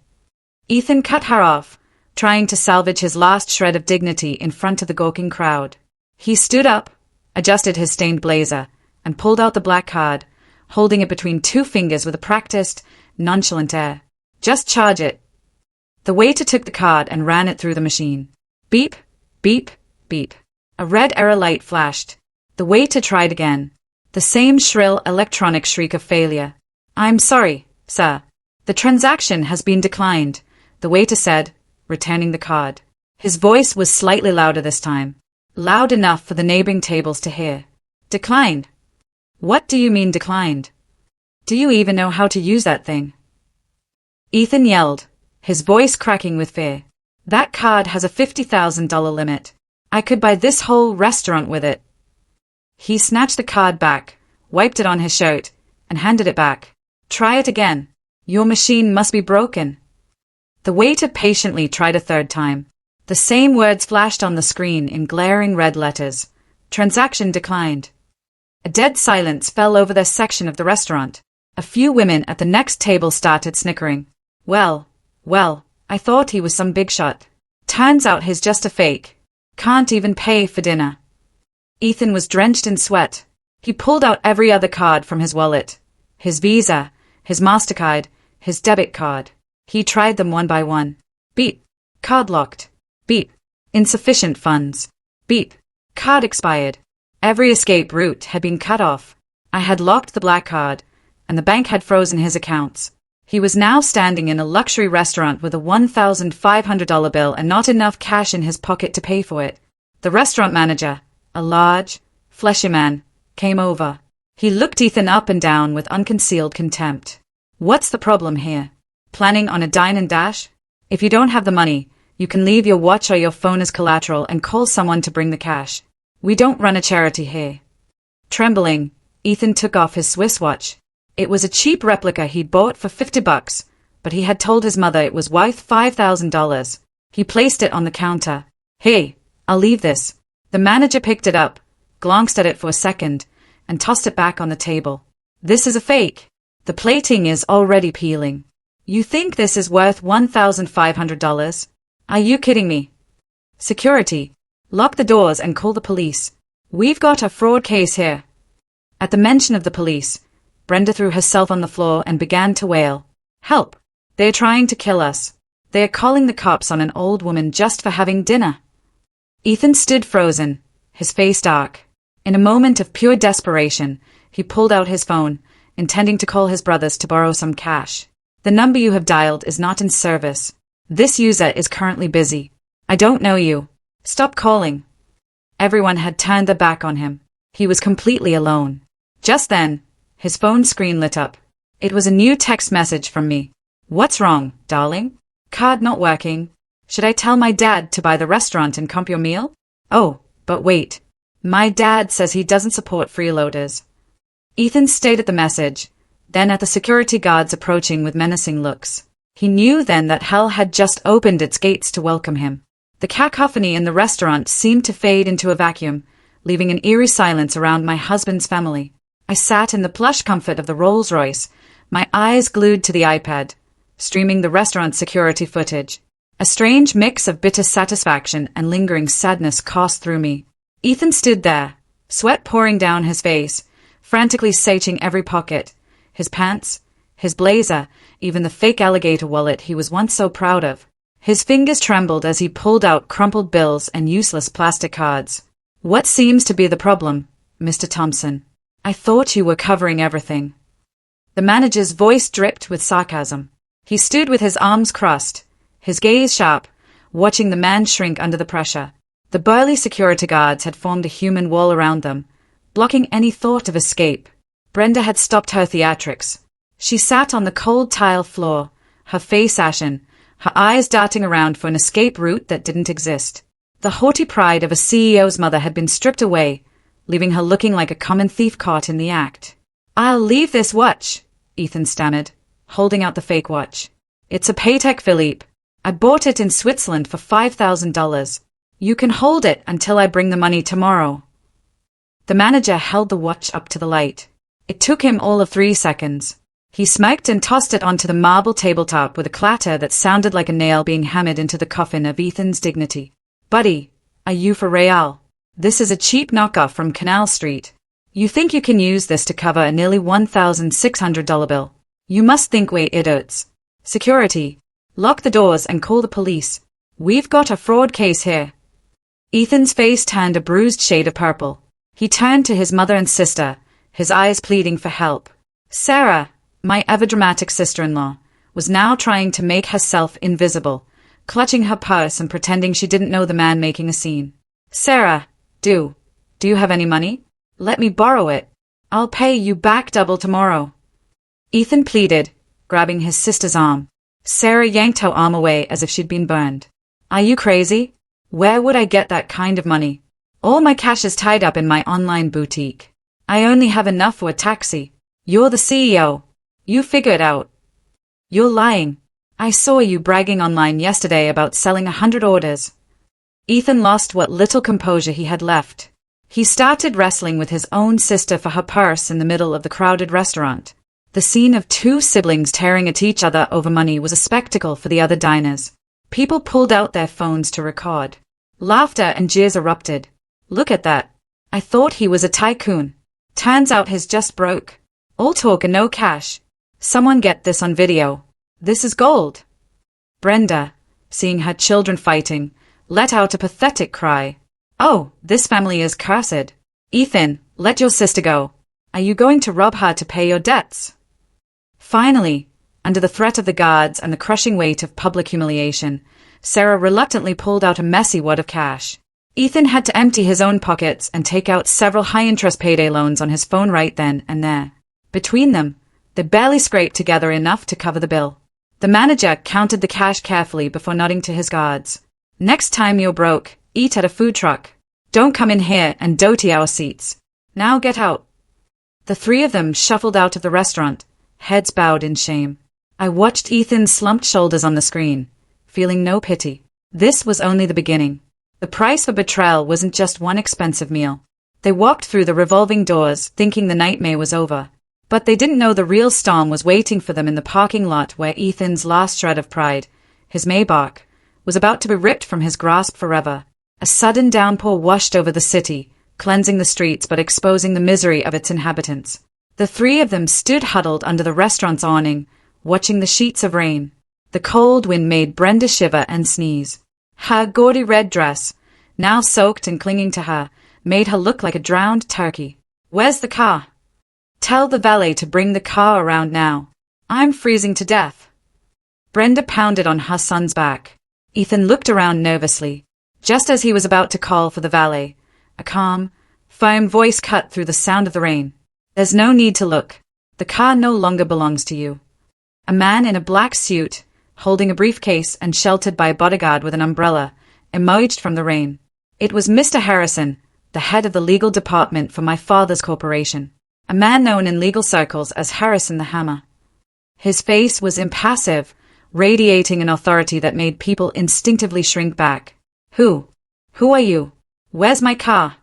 Ethan cut her off, trying to salvage his last shred of dignity in front of the gawking crowd. He stood up, adjusted his stained blazer, and pulled out the black card, holding it between two fingers with a practiced, nonchalant air. "Just charge it." The waiter took the card and ran it through the machine. Beep, beep, beep. A red error light flashed. The waiter tried again. The same shrill electronic shriek of failure. "I'm sorry, sir. The transaction has been declined," the waiter said, returning the card. His voice was slightly louder this time, loud enough for the neighboring tables to hear. "Declined? What do you mean declined? Do you even know how to use that thing?" Ethan yelled, his voice cracking with fear. "That card has a $50,000 limit. I could buy this whole restaurant with it." He snatched the card back, wiped it on his shirt, and handed it back. "Try it again. Your machine must be broken." The waiter patiently tried a third time. The same words flashed on the screen in glaring red letters. Transaction declined. A dead silence fell over their section of the restaurant. A few women at the next table started snickering. Well, I thought he was some big shot. Turns out he's just a fake. Can't even pay for dinner." Ethan was drenched in sweat. He pulled out every other card from his wallet. His Visa, his MasterCard, his debit card. He tried them one by one. Beep. Card locked. Beep. Insufficient funds. Beep. Card expired. Every escape route had been cut off. I had locked the black card, and the bank had frozen his accounts. He was now standing in a luxury restaurant with a $1,500 bill and not enough cash in his pocket to pay for it. The restaurant manager, a large, fleshy man, came over. He looked Ethan up and down with unconcealed contempt. "What's the problem here? Planning on a dine and dash? If you don't have the money, you can leave your watch or your phone as collateral and call someone to bring the cash. We don't run a charity here." Trembling, Ethan took off his Swiss watch. It was a cheap replica he'd bought for $50, but he had told his mother it was worth $5,000. He placed it on the counter. "Hey, I'll leave this." The manager picked it up, glanced at it for a second, and tossed it back on the table. "This is a fake. The plating is already peeling. You think this is worth $1,500? Are you kidding me? Security, lock the doors and call the police. We've got a fraud case here." At the mention of the police, Brenda threw herself on the floor and began to wail. "Help! They're trying to kill us. They're calling the cops on an old woman just for having dinner." Ethan stood frozen, his face dark. In a moment of pure desperation, he pulled out his phone, intending to call his brothers to borrow some cash. "The number you have dialed is not in service. This user is currently busy. I don't know you. Stop calling." Everyone had turned their back on him. He was completely alone. Just then, his phone screen lit up. It was a new text message from me. "What's wrong, darling? Card not working. Should I tell my dad to buy the restaurant and comp your meal? Oh, but wait. My dad says he doesn't support freeloaders." Ethan stared at the message, then at the security guards approaching with menacing looks. He knew then that hell had just opened its gates to welcome him. The cacophony in the restaurant seemed to fade into a vacuum, leaving an eerie silence around my husband's family. I sat in the plush comfort of the Rolls-Royce, my eyes glued to the iPad, streaming the restaurant security footage. A strange mix of bitter satisfaction and lingering sadness coursed through me. Ethan stood there, sweat pouring down his face, frantically searching every pocket, his pants, his blazer, even the fake alligator wallet he was once so proud of. His fingers trembled as he pulled out crumpled bills and useless plastic cards. What seems to be the problem, Mr. Thompson? I thought you were covering everything. The manager's voice dripped with sarcasm. He stood with his arms crossed, his gaze sharp, watching the man shrink under the pressure. The burly security guards had formed a human wall around them, blocking any thought of escape. Brenda had stopped her theatrics. She sat on the cold tile floor, her face ashen, her eyes darting around for an escape route that didn't exist. The haughty pride of a CEO's mother had been stripped away, leaving her looking like a common thief caught in the act. I'll leave this watch, Ethan stammered, holding out the fake watch. It's a Patek Philippe. I bought it in Switzerland for $5,000. You can hold it until I bring the money tomorrow. The manager held the watch up to the light. It took him all of 3 seconds. He smirked and tossed it onto the marble tabletop with a clatter that sounded like a nail being hammered into the coffin of Ethan's dignity. Buddy, are you for real? This is a cheap knockoff from Canal Street. You think you can use this to cover a nearly $1,600 bill? You must think we're idiots. Security, lock the doors and call the police. We've got a fraud case here. Ethan's face turned a bruised shade of purple. He turned to his mother and sister, his eyes pleading for help. Sarah, my ever-dramatic sister-in-law, was now trying to make herself invisible, clutching her purse and pretending she didn't know the man making a scene. Sarah, do you have any money? Let me borrow it. I'll pay you back double tomorrow. Ethan pleaded, grabbing his sister's arm. Sarah yanked her arm away as if she'd been burned. Are you crazy? Where would I get that kind of money? All my cash is tied up in my online boutique. I only have enough for a taxi. You're the CEO. You figure it out. You're lying. I saw you bragging online yesterday about selling 100 orders. Ethan lost what little composure he had left. He started wrestling with his own sister for her purse in the middle of the crowded restaurant. The scene of two siblings tearing at each other over money was a spectacle for the other diners. People pulled out their phones to record. Laughter and jeers erupted. Look at that. I thought he was a tycoon. Turns out he's just broke. All talk and no cash. Someone get this on video. This is gold. Brenda, seeing her children fighting, let out a pathetic cry. Oh, this family is cursed. Ethan, let your sister go. Are you going to rob her to pay your debts? Finally, under the threat of the guards and the crushing weight of public humiliation, Sarah reluctantly pulled out a messy wad of cash. Ethan had to empty his own pockets and take out several high-interest payday loans on his phone right then and there. Between them, they barely scraped together enough to cover the bill. The manager counted the cash carefully before nodding to his guards. Next time you're broke, eat at a food truck. Don't come in here and doty our seats. Now get out. The three of them shuffled out of the restaurant, heads bowed in shame. I watched Ethan's slumped shoulders on the screen, feeling no pity. This was only the beginning. The price for betrayal wasn't just one expensive meal. They walked through the revolving doors, thinking the nightmare was over. But they didn't know the real storm was waiting for them in the parking lot where Ethan's last shred of pride, his Maybach, was about to be ripped from his grasp forever. A sudden downpour washed over the city, cleansing the streets but exposing the misery of its inhabitants. The three of them stood huddled under the restaurant's awning, watching the sheets of rain. The cold wind made Brenda shiver and sneeze. Her gaudy red dress, now soaked and clinging to her, made her look like a drowned turkey. Where's the car? Tell the valet to bring the car around now. I'm freezing to death. Brenda pounded on her son's back. Ethan looked around nervously. Just as he was about to call for the valet, a calm, firm voice cut through the sound of the rain. There's no need to look. The car no longer belongs to you. A man in a black suit, holding a briefcase and sheltered by a bodyguard with an umbrella, emerged from the rain. It was Mr. Harrison, the head of the legal department for my father's corporation, a man known in legal circles as Harrison the Hammer. His face was impassive, radiating an authority that made people instinctively shrink back. Who are you? Where's my car?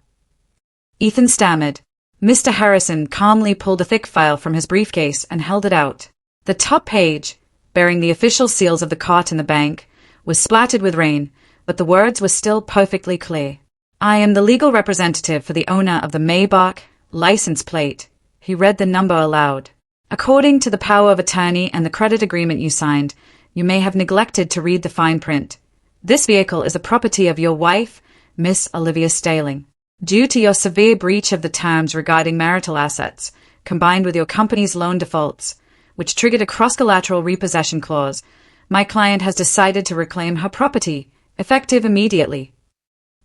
Ethan stammered. Mr. Harrison calmly pulled a thick file from his briefcase and held it out. The top page, bearing the official seals of the court and the bank, was splattered with rain, but the words were still perfectly clear. I am the legal representative for the owner of the Maybach license plate. He read the number aloud. According to the power of attorney and the credit agreement you signed, You may have neglected to read the fine print. This vehicle is a property of your wife, Miss Olivia Staling. Due to your severe breach of the terms regarding marital assets, combined with your company's loan defaults, which triggered a cross-collateral repossession clause, my client has decided to reclaim her property, effective immediately.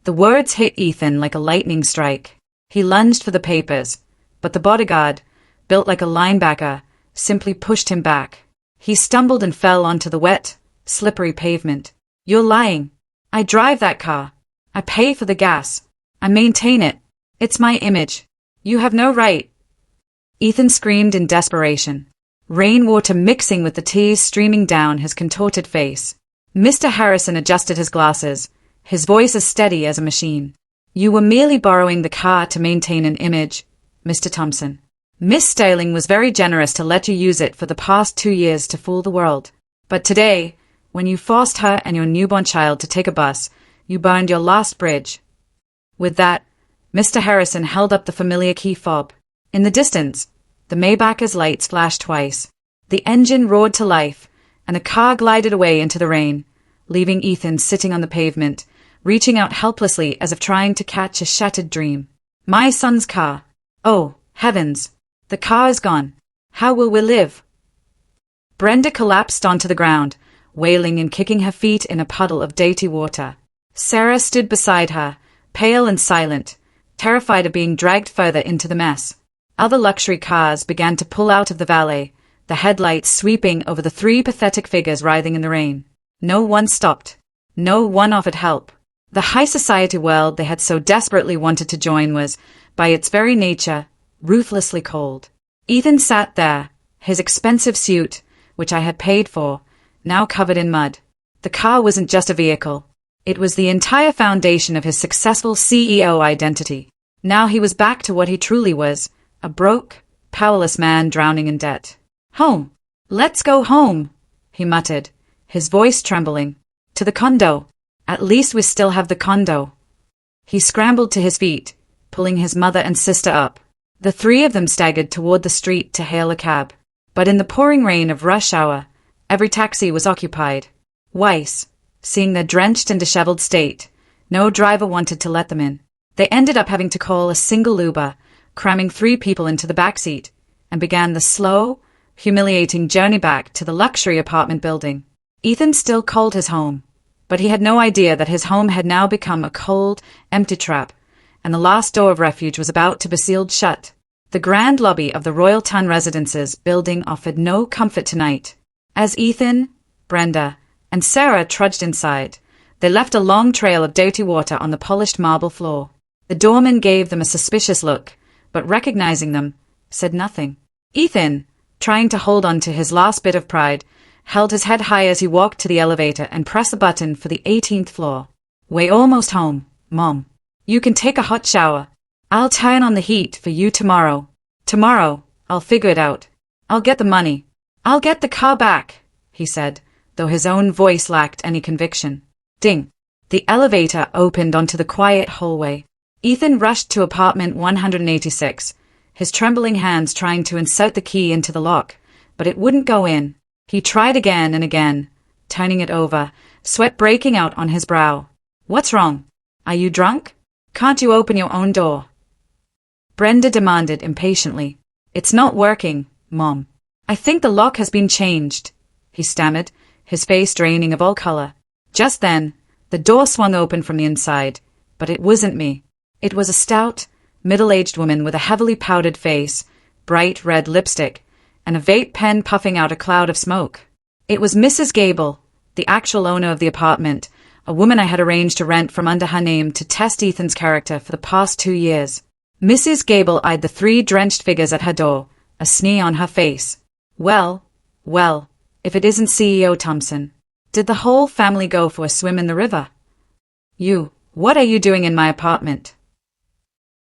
The words hit Ethan like a lightning strike. He lunged for the papers, but the bodyguard, built like a linebacker, simply pushed him back. He stumbled and fell onto the wet, slippery pavement. You're lying. I drive that car. I pay for the gas. I maintain it. It's my image. You have no right. Ethan screamed in desperation, rainwater mixing with the tears streaming down his contorted face. Mr. Harrison adjusted his glasses, his voice as steady as a machine. You were merely borrowing the car to maintain an image, Mr. Thompson. Miss Staling was very generous to let you use it for the past 2 years to fool the world. But today, when you forced her and your newborn child to take a bus, you burned your last bridge. With that, Mr. Harrison held up the familiar key fob. In the distance, the Maybach's lights flashed twice. The engine roared to life, and the car glided away into the rain, leaving Ethan sitting on the pavement, reaching out helplessly as if trying to catch a shattered dream. My son's car. Oh, heavens. The car is gone. How will we live? Brenda collapsed onto the ground, wailing and kicking her feet in a puddle of dirty water. Sarah stood beside her, pale and silent, terrified of being dragged further into the mess. Other luxury cars began to pull out of the valley, the headlights sweeping over the 3 pathetic figures writhing in the rain. No one stopped. No one offered help. The high society world they had so desperately wanted to join was, by its very nature, ruthlessly cold. Ethan sat there, his expensive suit, which I had paid for, now covered in mud. The car wasn't just a vehicle. It was the entire foundation of his successful CEO identity. Now he was back to what he truly was, a broke, powerless man drowning in debt. Home. Let's go home, he muttered, his voice trembling. To the condo. At least we still have the condo. He scrambled to his feet, pulling his mother and sister up. The 3 of them staggered toward the street to hail a cab. But in the pouring rain of rush hour, every taxi was occupied. Weiss, seeing their drenched and disheveled state, no driver wanted to let them in. They ended up having to call a single Uber, cramming 3 people into the backseat, and began the slow, humiliating journey back to the luxury apartment building. Ethan still called his home, but he had no idea that his home had now become a cold, empty trap, and the last door of refuge was about to be sealed shut. The grand lobby of the Royal Town Residences building offered no comfort tonight. As Ethan, Brenda, and Sarah trudged inside, they left a long trail of dirty water on the polished marble floor. The doorman gave them a suspicious look, but recognizing them, said nothing. Ethan, trying to hold on to his last bit of pride, held his head high as he walked to the elevator and pressed the button for the 18th floor. We're almost home, Mom. You can take a hot shower. I'll turn on the heat for you tomorrow. Tomorrow, I'll figure it out. I'll get the money. I'll get the car back, he said, though his own voice lacked any conviction. Ding. The elevator opened onto the quiet hallway. Ethan rushed to apartment 186, his trembling hands trying to insert the key into the lock, but it wouldn't go in. He tried again and again, turning it over, sweat breaking out on his brow. What's wrong? Are you drunk? Can't you open your own door? Brenda demanded impatiently. It's not working, Mom. I think the lock has been changed, he stammered, his face draining of all color. Just then, the door swung open from the inside, but it wasn't me. It was a stout, middle-aged woman with a heavily powdered face, bright red lipstick, and a vape pen puffing out a cloud of smoke. It was Mrs. Gable, the actual owner of the apartment, a woman I had arranged to rent from under her name to test Ethan's character for the past 2 years. Mrs. Gable eyed the 3 drenched figures at her door, a sneer on her face. Well, if it isn't CEO Thompson. Did the whole family go for a swim in the river? What are you doing in my apartment?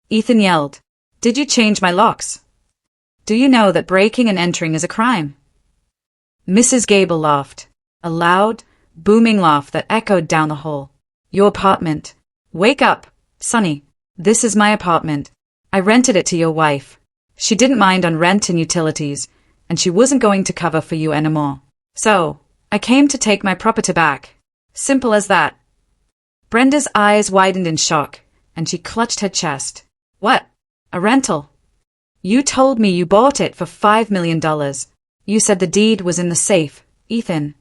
Ethan yelled. Did you change my locks? Do you know that breaking and entering is a crime? Mrs. Gable laughed, a loud, booming laugh that echoed down the hall. Your apartment. Wake up, Sonny. This is my apartment. I rented it to your wife. She didn't mind on rent and utilities, and she wasn't going to cover for you anymore. So, I came to take my property back. Simple as that. Brenda's eyes widened in shock, and she clutched her chest. What? A rental? You told me you bought it for $5 million. You said the deed was in the safe, Ethan.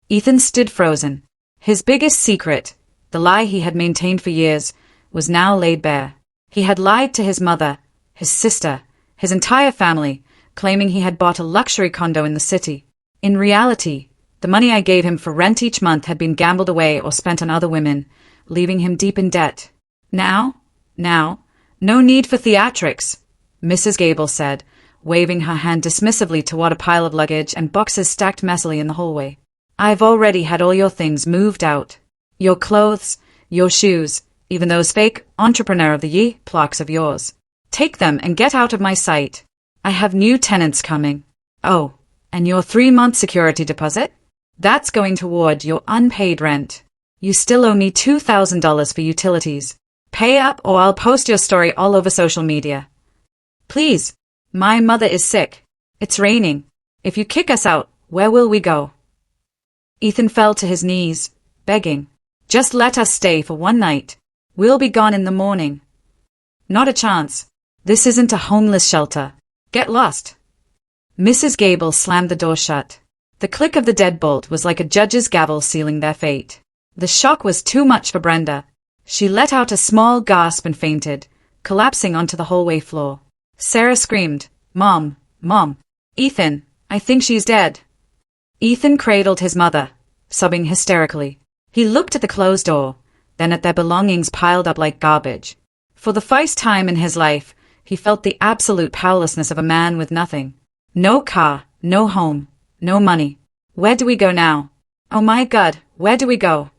Ethan stood frozen. His biggest secret, the lie he had maintained for years, was now laid bare. He had lied to his mother, his sister, his entire family, claiming he had bought a luxury condo in the city. In reality, the money I gave him for rent each month had been gambled away or spent on other women, leaving him deep in debt. Now, no need for theatrics, Mrs. Gable said, waving her hand dismissively toward a pile of luggage and boxes stacked messily in the hallway. I've already had all your things moved out. Your clothes, your shoes, even those fake Entrepreneur of the Year plaques of yours. Take them and get out of my sight. I have new tenants coming. Oh, and your 3-month security deposit? That's going toward your unpaid rent. You still owe me $2,000 for utilities. Pay up or I'll post your story all over social media. Please, my mother is sick. It's raining. If you kick us out, where will we go? Ethan fell to his knees, begging. Just let us stay for one night. We'll be gone in the morning. Not a chance. This isn't a homeless shelter. Get lost. Mrs. Gable slammed the door shut. The click of the deadbolt was like a judge's gavel sealing their fate. The shock was too much for Brenda. She let out a small gasp and fainted, collapsing onto the hallway floor. Sarah screamed, Mom, Mom. Ethan, I think she's dead. Ethan cradled his mother, sobbing hysterically. He looked at the closed door, then at their belongings piled up like garbage. For the first time in his life, he felt the absolute powerlessness of a man with nothing. No car, no home, no money. Where do we go now? Oh my God, where do we go?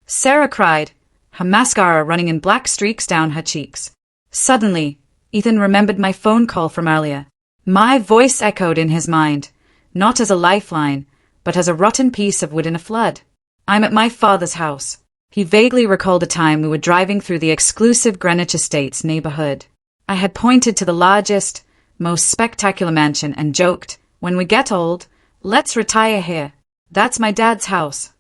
Sarah cried, her mascara running in black streaks down her cheeks. Suddenly, Ethan remembered my phone call from earlier. My voice echoed in his mind, not as a lifeline, but as a rotten piece of wood in a flood. I'm at my father's house. He vaguely recalled a time we were driving through the exclusive Greenwich Estates neighborhood. I had pointed to the largest, most spectacular mansion and joked, when we get old, let's retire here. That's my dad's house.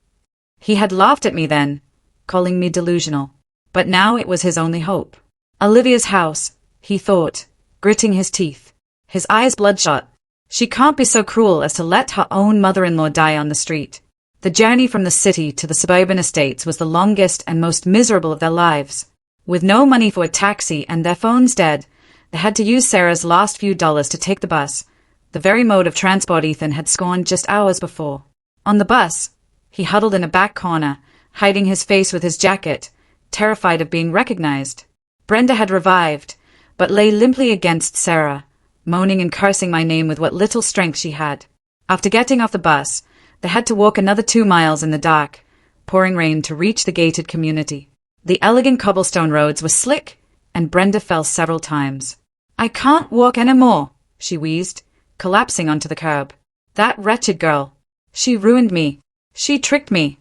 He had laughed at me then, calling me delusional. But now it was his only hope. Olivia's house, he thought, gritting his teeth. His eyes bloodshot. She can't be so cruel as to let her own mother-in-law die on the street. The journey from the city to the suburban estates was the longest and most miserable of their lives. With no money for a taxi and their phones dead, they had to use Sarah's last few dollars to take the bus, the very mode of transport Ethan had scorned just hours before. On the bus, he huddled in a back corner, hiding his face with his jacket, terrified of being recognized. Brenda had revived, but lay limply against Sarah, moaning and cursing my name with what little strength she had. After getting off the bus, they had to walk another 2 miles in the dark, pouring rain to reach the gated community. The elegant cobblestone roads were slick, and Brenda fell several times. I can't walk anymore, she wheezed, collapsing onto the curb. That wretched girl. She ruined me. She tricked me.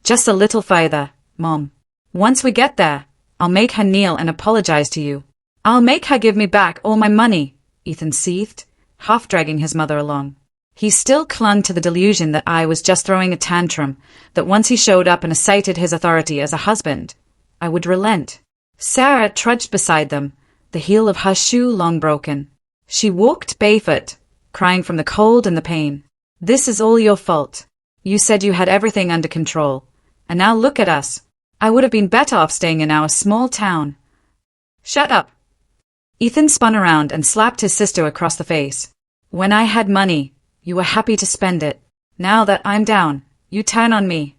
Just a little further, Mom. Once we get there, I'll make her kneel and apologize to you. I'll make her give me back all my money, Ethan seethed, half dragging his mother along. He still clung to the delusion that I was just throwing a tantrum, that once he showed up and asserted his authority as a husband, I would relent. Sarah trudged beside them, the heel of her shoe long broken. She walked barefoot, crying from the cold and the pain. This is all your fault. You said you had everything under control, and now look at us. I would have been better off staying in our small town. Shut up. Ethan spun around and slapped his sister across the face. When I had money, you were happy to spend it. Now that I'm down, you turn on me.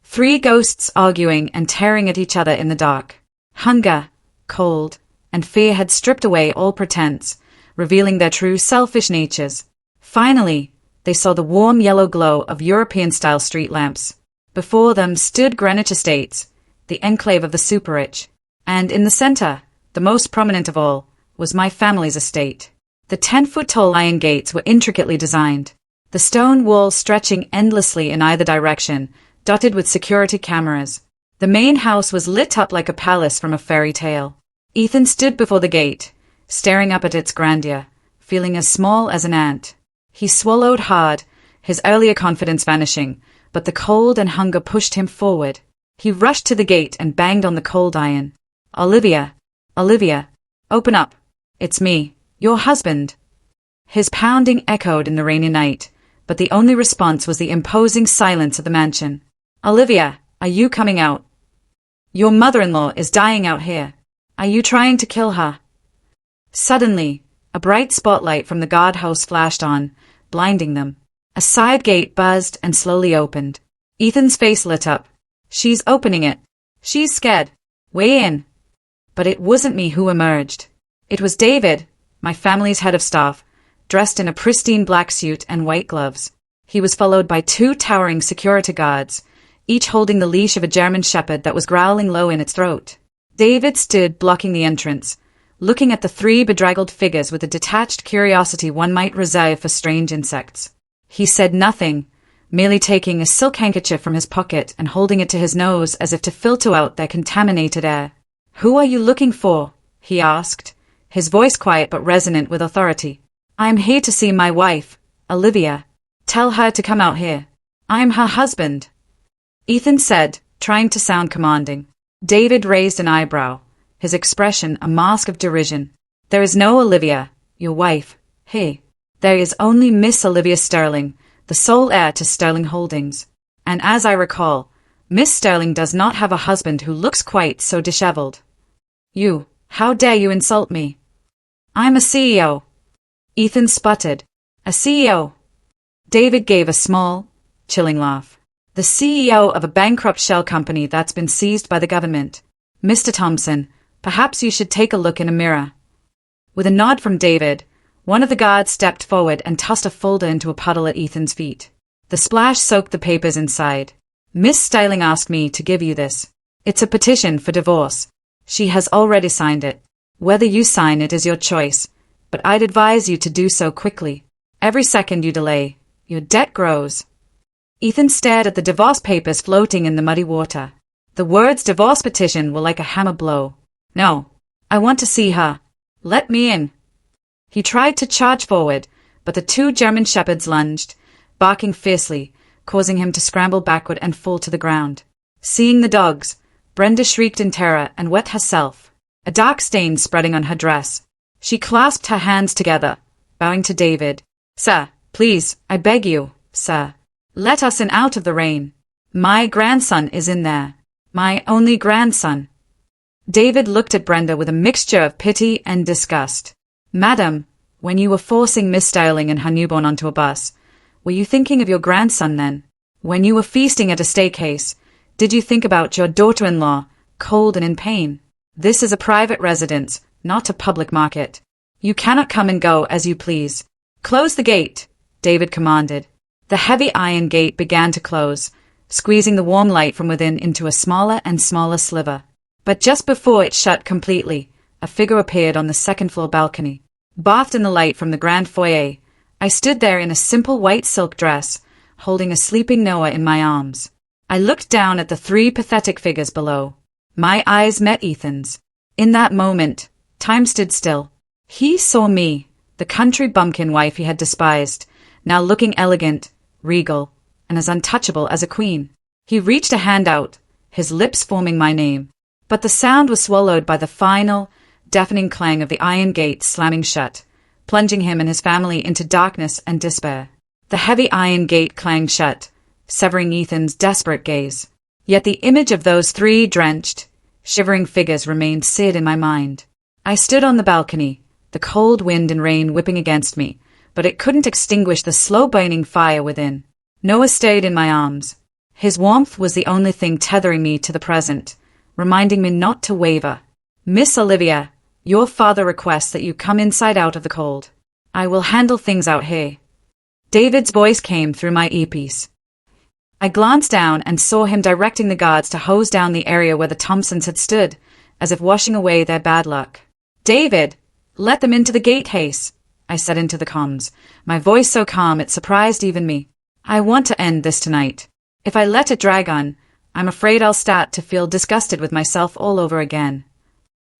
3 ghosts arguing and tearing at each other in the dark. Hunger, cold, and fear had stripped away all pretense, revealing their true selfish natures. Finally, they saw the warm yellow glow of European-style street lamps. Before them stood Greenwich Estates, the enclave of the super-rich. And in the center, the most prominent of all, was my family's estate. The 10-foot-tall iron gates were intricately designed, the stone walls stretching endlessly in either direction, dotted with security cameras. The main house was lit up like a palace from a fairy tale. Ethan stood before the gate, staring up at its grandeur, feeling as small as an ant. He swallowed hard, his earlier confidence vanishing, but the cold and hunger pushed him forward. He rushed to the gate and banged on the cold iron. "Olivia! Olivia! Open up! It's me, your husband!" His pounding echoed in the rainy night, but the only response was the imposing silence of the mansion. "Olivia, are you coming out? Your mother-in-law is dying out here. Are you trying to kill her?" Suddenly, a bright spotlight from the guardhouse flashed on, blinding them. A side gate buzzed and slowly opened. Ethan's face lit up. "She's opening it. She's scared. Way in." But it wasn't me who emerged. It was David, my family's head of staff, dressed in a pristine black suit and white gloves. He was followed by 2 towering security guards, each holding the leash of a German shepherd that was growling low in its throat. David stood blocking the entrance, looking at the 3 bedraggled figures with a detached curiosity one might reserve for strange insects. He said nothing, merely taking a silk handkerchief from his pocket and holding it to his nose as if to filter out their contaminated air. "Who are you looking for?" he asked, his voice quiet but resonant with authority. "I'm here to see my wife, Olivia. Tell her to come out here. I'm her husband," Ethan said, trying to sound commanding. David raised an eyebrow, his expression a mask of derision. "There is no Olivia, your wife, here. There is only Miss Olivia Sterling, the sole heir to Sterling Holdings. And as I recall, Miss Sterling does not have a husband who looks quite so disheveled. How dare you insult me? I'm a CEO." Ethan sputtered. "A CEO?" David gave a small, chilling laugh. "The CEO of a bankrupt shell company that's been seized by the government. Mr. Thompson, perhaps you should take a look in a mirror." With a nod from David, one of the guards stepped forward and tossed a folder into a puddle at Ethan's feet. The splash soaked the papers inside. "Miss Sterling asked me to give you this. It's a petition for divorce. She has already signed it. Whether you sign it is your choice, but I'd advise you to do so quickly. Every second you delay, your debt grows." Ethan stared at the divorce papers floating in the muddy water. The words divorce petition were like a hammer blow. "No, I want to see her. Let me in." He tried to charge forward, but the 2 German shepherds lunged, barking fiercely, causing him to scramble backward and fall to the ground. Seeing the dogs, Brenda shrieked in terror and wet herself, a dark stain spreading on her dress. She clasped her hands together, bowing to David. "Sir, please, I beg you, sir. Let us in out of the rain. My grandson is in there. My only grandson." David looked at Brenda with a mixture of pity and disgust. "Madam, when you were forcing Miss Sterling and her newborn onto a bus, were you thinking of your grandson then? When you were feasting at a steakhouse, did you think about your daughter-in-law, cold and in pain? This is a private residence, not a public market. You cannot come and go as you please. Close the gate," David commanded. The heavy iron gate began to close, squeezing the warm light from within into a smaller and smaller sliver. But just before it shut completely, a figure appeared on the second-floor balcony. Bathed in the light from the grand foyer, I stood there in a simple white silk dress, holding a sleeping Noah in my arms. I looked down at the 3 pathetic figures below. My eyes met Ethan's. In that moment, time stood still. He saw me, the country bumpkin wife he had despised, now looking elegant, regal, and as untouchable as a queen. He reached a hand out, his lips forming my name, but the sound was swallowed by the final, deafening clang of the iron gate slamming shut, plunging him and his family into darkness and despair. The heavy iron gate clanged shut, severing Ethan's desperate gaze. Yet the image of those 3 drenched, shivering figures remained seared in my mind. I stood on the balcony, the cold wind and rain whipping against me, but it couldn't extinguish the slow-burning fire within. Noah stayed in my arms. His warmth was the only thing tethering me to the present, reminding me not to waver. "Miss Olivia, your father requests that you come inside out of the cold. I will handle things out here." David's voice came through my earpiece. I glanced down and saw him directing the guards to hose down the area where the Thompsons had stood, as if washing away their bad luck. "David, let them into the gatehouse," I said into the comms, my voice so calm it surprised even me. "I want to end this tonight. If I let it drag on, I'm afraid I'll start to feel disgusted with myself all over again."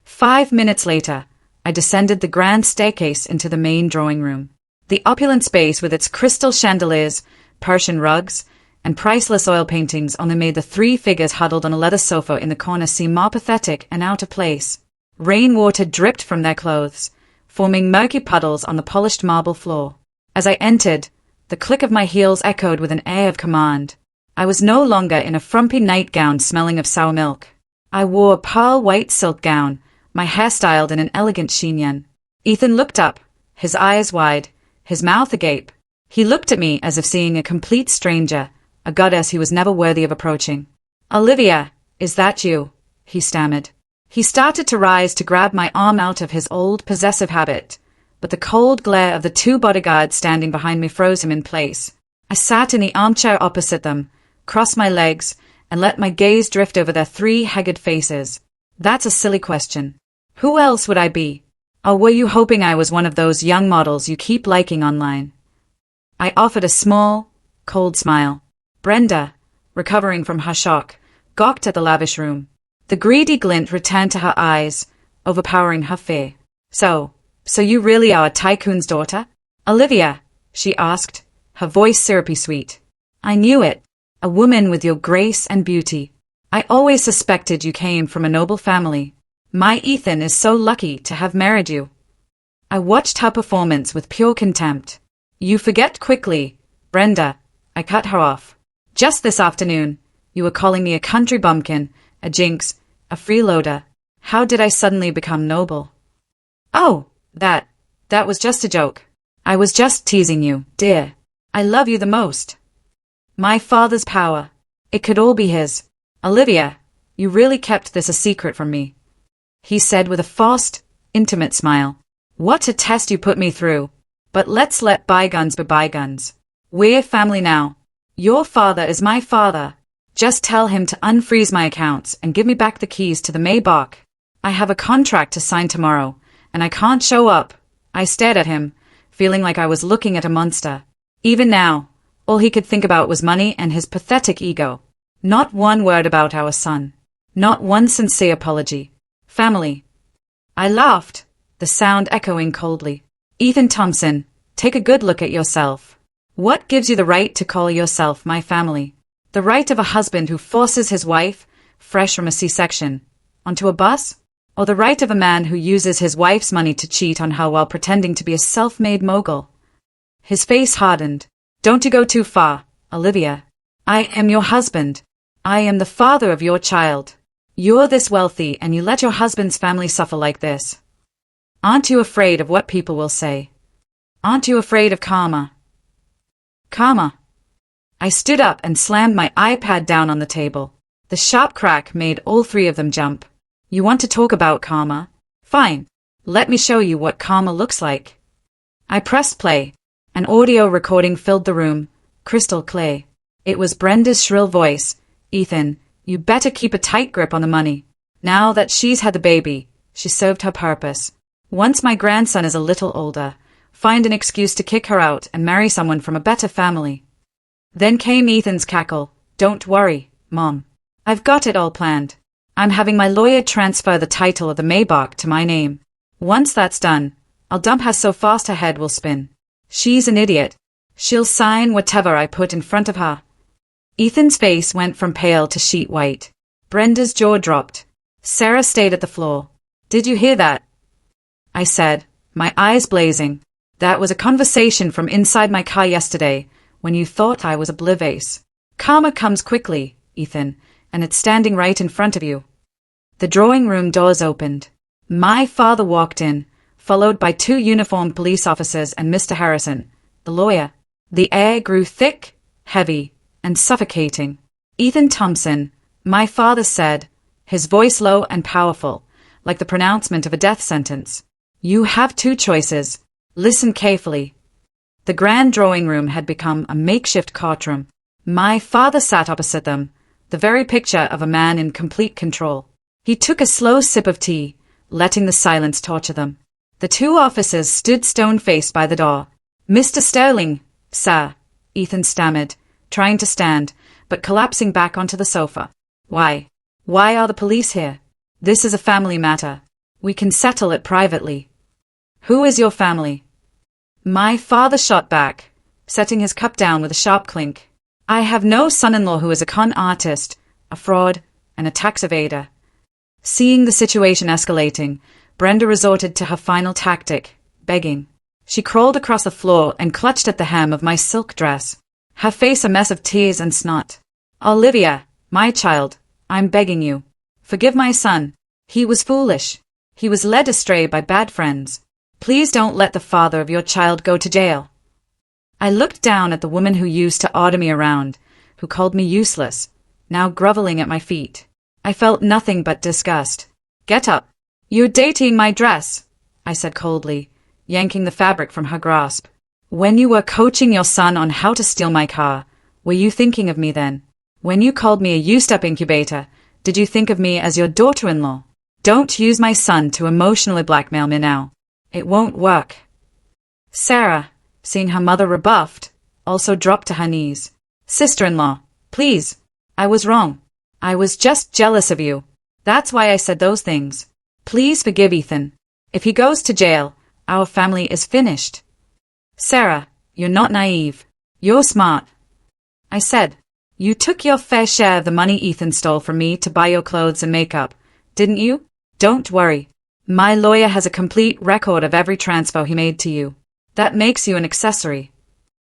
5 minutes later, I descended the grand staircase into the main drawing room. The opulent space with its crystal chandeliers, Persian rugs, and priceless oil paintings only made the three figures huddled on a leather sofa in the corner seem more pathetic and out of place. Rainwater dripped from their clothes, forming murky puddles on the polished marble floor. As I entered, the click of my heels echoed with an air of command. I was no longer in a frumpy nightgown smelling of sour milk. I wore a pearl-white silk gown, my hair styled in an elegant chignon. Ethan looked up, his eyes wide, his mouth agape. He looked at me as if seeing a complete stranger, a goddess he was never worthy of approaching. "Olivia, is that you?" he stammered. He started to rise to grab my arm out of his old possessive habit, but the cold glare of the two bodyguards standing behind me froze him in place. I sat in the armchair opposite them, crossed my legs, and let my gaze drift over their three haggard faces. "That's a silly question. Who else would I be? Or were you hoping I was one of those young models you keep liking online?" I offered a small, cold smile. Brenda, recovering from her shock, gawked at the lavish room. The greedy glint returned to her eyes, overpowering her fear. So you really are a tycoon's daughter? "Olivia," she asked, her voice syrupy sweet. "I knew it. A woman with your grace and beauty. I always suspected you came from a noble family. My Ethan is so lucky to have married you." I watched her performance with pure contempt. "You forget quickly, Brenda," I cut her off. "Just this afternoon, you were calling me a country bumpkin, a jinx, a freeloader. How did I suddenly become noble?" "Oh, that was just a joke. I was just teasing you, dear. I love you the most." My father's power. It could all be his. "Olivia, you really kept this a secret from me," he said with a forced, intimate smile. "What a test you put me through. But let's let bygones be bygones. We're family now. Your father is my father. Just tell him to unfreeze my accounts and give me back the keys to the Maybach. I have a contract to sign tomorrow, and I can't show up." I stared at him, feeling like I was looking at a monster. Even now, all he could think about was money and his pathetic ego. Not one word about our son. Not one sincere apology. Family. I laughed, the sound echoing coldly. "Ethan Thompson, take a good look at yourself. What gives you the right to call yourself my family? The right of a husband who forces his wife, fresh from a C-section, onto a bus? Or the right of a man who uses his wife's money to cheat on her while pretending to be a self-made mogul?" His face hardened. "Don't you go too far, Olivia. I am your husband. I am the father of your child. You're this wealthy and you let your husband's family suffer like this. Aren't you afraid of what people will say? Aren't you afraid of karma?" Karma. I stood up and slammed my iPad down on the table. The sharp crack made all three of them jump. "You want to talk about karma? Fine. Let me show you what karma looks like." I pressed play. An audio recording filled the room, crystal clear. It was Brenda's shrill voice. "Ethan, you better keep a tight grip on the money. Now that she's had the baby, she served her purpose. Once my grandson is a little older, find an excuse to kick her out and marry someone from a better family." Then came Ethan's cackle. "Don't worry, Mom. I've got it all planned. I'm having my lawyer transfer the title of the Maybach to my name. Once that's done, I'll dump her so fast her head will spin. She's an idiot. She'll sign whatever I put in front of her." Ethan's face went from pale to sheet white. Brenda's jaw dropped. Sarah stayed at the floor. "Did you hear that?" I said, my eyes blazing. "That was a conversation from inside my car yesterday, when you thought I was oblivious. Karma comes quickly, Ethan, and it's standing right in front of you." The drawing room doors opened. My father walked in, followed by two uniformed police officers and Mr. Harrison, the lawyer. The air grew thick, heavy, and suffocating. "Ethan Thompson," my father said, his voice low and powerful, like the pronouncement of a death sentence. "You have two choices. Listen carefully." The grand drawing room had become a makeshift courtroom. My father sat opposite them, the very picture of a man in complete control. He took a slow sip of tea, letting the silence torture them. The two officers stood stone-faced by the door. "Mr. Sterling, sir," Ethan stammered, trying to stand, but collapsing back onto the sofa. Why are the police here? This is a family matter. We can settle it privately." "Who is your family?" My father shot back, setting his cup down with a sharp clink. I have no son-in-law who is a con artist, a fraud, and a tax evader. Seeing the situation escalating, Brenda resorted to her final tactic, begging. She crawled across the floor and clutched at the hem of my silk dress, her face a mess of tears and snot. Olivia, my child, I'm begging you. Forgive my son. He was foolish. He was led astray by bad friends. Please don't let the father of your child go to jail. I looked down at the woman who used to order me around, who called me useless, now groveling at my feet. I felt nothing but disgust. Get up. You're dating my dress, I said coldly, yanking the fabric from her grasp. When you were coaching your son on how to steal my car, were you thinking of me then? When you called me a used-up incubator, did you think of me as your daughter-in-law? Don't use my son to emotionally blackmail me now. It won't work. Sarah, seeing her mother rebuffed, also dropped to her knees. Sister-in-law, please. I was wrong. I was just jealous of you. That's why I said those things. Please forgive Ethan. If he goes to jail, our family is finished. Sarah, you're not naive. You're smart. I said, you took your fair share of the money Ethan stole from me to buy your clothes and makeup, didn't you? Don't worry. My lawyer has a complete record of every transfer he made to you. That makes you an accessory.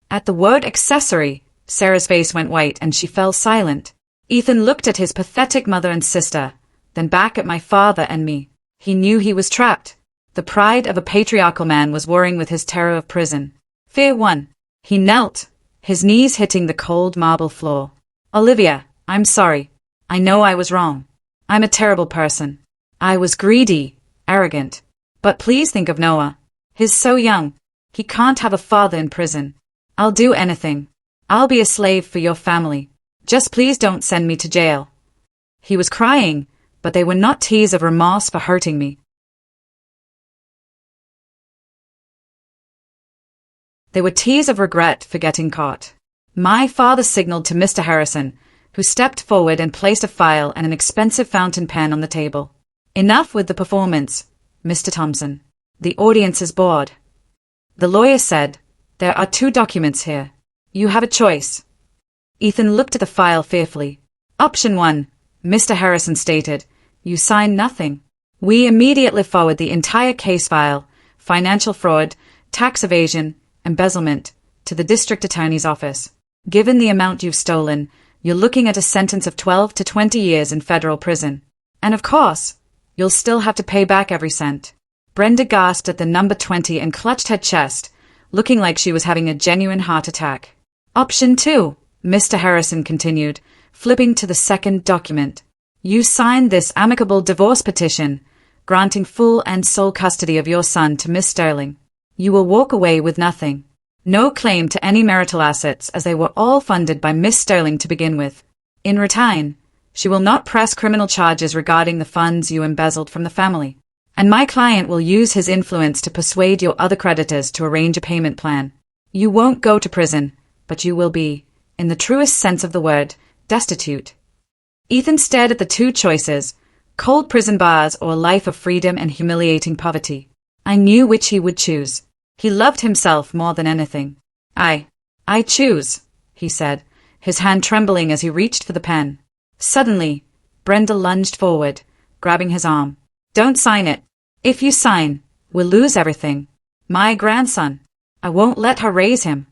At the word accessory, Sarah's face went white and she fell silent. Ethan looked at his pathetic mother and sister, then back at my father and me. He knew he was trapped. The pride of a patriarchal man was warring with his terror of prison. Fear won. He knelt, his knees hitting the cold marble floor. Olivia, I'm sorry. I know I was wrong. I'm a terrible person. I was greedy, arrogant. But please think of Noah. He's so young. He can't have a father in prison. I'll do anything. I'll be a slave for your family. Just please don't send me to jail. He was crying, but they were not tears of remorse for hurting me. They were tears of regret for getting caught. My father signaled to Mr. Harrison, who stepped forward and placed a file and an expensive fountain pen on the table. Enough with the performance, Mr. Thompson. The audience is bored. The lawyer said, there are 2 documents here. You have a choice. Ethan looked at the file fearfully. Option 1, Mr. Harrison stated, you sign nothing. We immediately forward the entire case file, financial fraud, tax evasion, embezzlement, to the district attorney's office. Given the amount you've stolen, you're looking at a sentence of 12 to 20 years in federal prison. And of course, you'll still have to pay back every cent. Brenda gasped at the number 20 and clutched her chest, looking like she was having a genuine heart attack. Option 2, Mr. Harrison continued, flipping to the second document. You signed this amicable divorce petition, granting full and sole custody of your son to Miss Sterling. You will walk away with nothing. No claim to any marital assets, as they were all funded by Miss Sterling to begin with. In return, she will not press criminal charges regarding the funds you embezzled from the family. And my client will use his influence to persuade your other creditors to arrange a payment plan. You won't go to prison, but you will be, in the truest sense of the word, destitute. Ethan stared at the 2 choices, cold prison bars or a life of freedom and humiliating poverty. I knew which he would choose. He loved himself more than anything. I choose, he said, his hand trembling as he reached for the pen. Suddenly, Brenda lunged forward, grabbing his arm. Don't sign it. If you sign, we'll lose everything. My grandson. I won't let her raise him.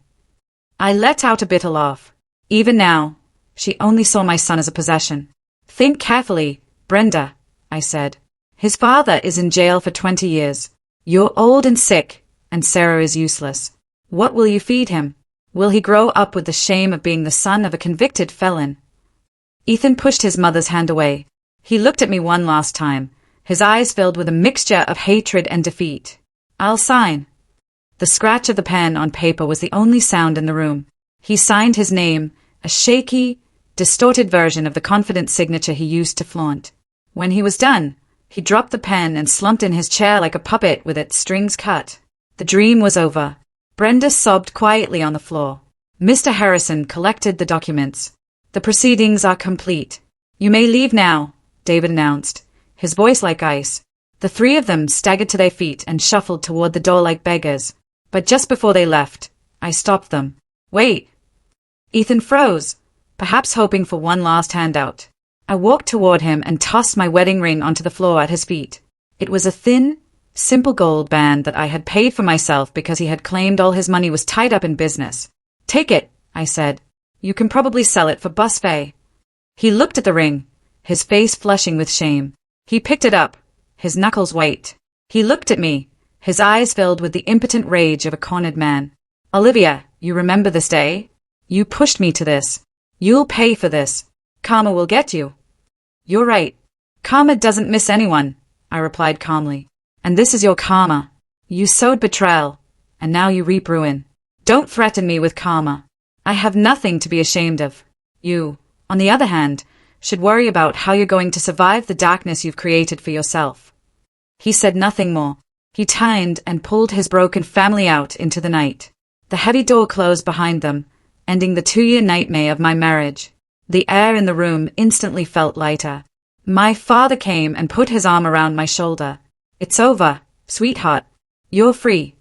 I let out a bitter laugh. Even now, she only saw my son as a possession. Think carefully, Brenda, I said. His father is in jail for 20 years. You're old and sick, and Sarah is useless. What will you feed him? Will he grow up with the shame of being the son of a convicted felon? Ethan pushed his mother's hand away. He looked at me one last time, his eyes filled with a mixture of hatred and defeat. I'll sign. The scratch of the pen on paper was the only sound in the room. He signed his name, a shaky, distorted version of the confident signature he used to flaunt. When he was done, he dropped the pen and slumped in his chair like a puppet with its strings cut. The dream was over. Brenda sobbed quietly on the floor. Mr. Harrison collected the documents. The proceedings are complete. You may leave now, David announced, his voice like ice. The 3 of them staggered to their feet and shuffled toward the door like beggars. But just before they left, I stopped them. Wait. Ethan froze, perhaps hoping for one last handout. I walked toward him and tossed my wedding ring onto the floor at his feet. It was a thin, simple gold band that I had paid for myself because he had claimed all his money was tied up in business. Take it, I said. You can probably sell it for bus fare. He looked at the ring, his face flushing with shame. He picked it up, his knuckles white. He looked at me, his eyes filled with the impotent rage of a cornered man. Olivia, you remember this day? You pushed me to this. You'll pay for this. Karma will get you. You're right. Karma doesn't miss anyone, I replied calmly. And this is your karma. You sowed betrayal, and now you reap ruin. Don't threaten me with karma. I have nothing to be ashamed of. You, on the other hand, should worry about how you're going to survive the darkness you've created for yourself. He said nothing more. He turned and pulled his broken family out into the night. The heavy door closed behind them, ending the 2-year nightmare of my marriage. The air in the room instantly felt lighter. My father came and put his arm around my shoulder. It's over, sweetheart. You're free.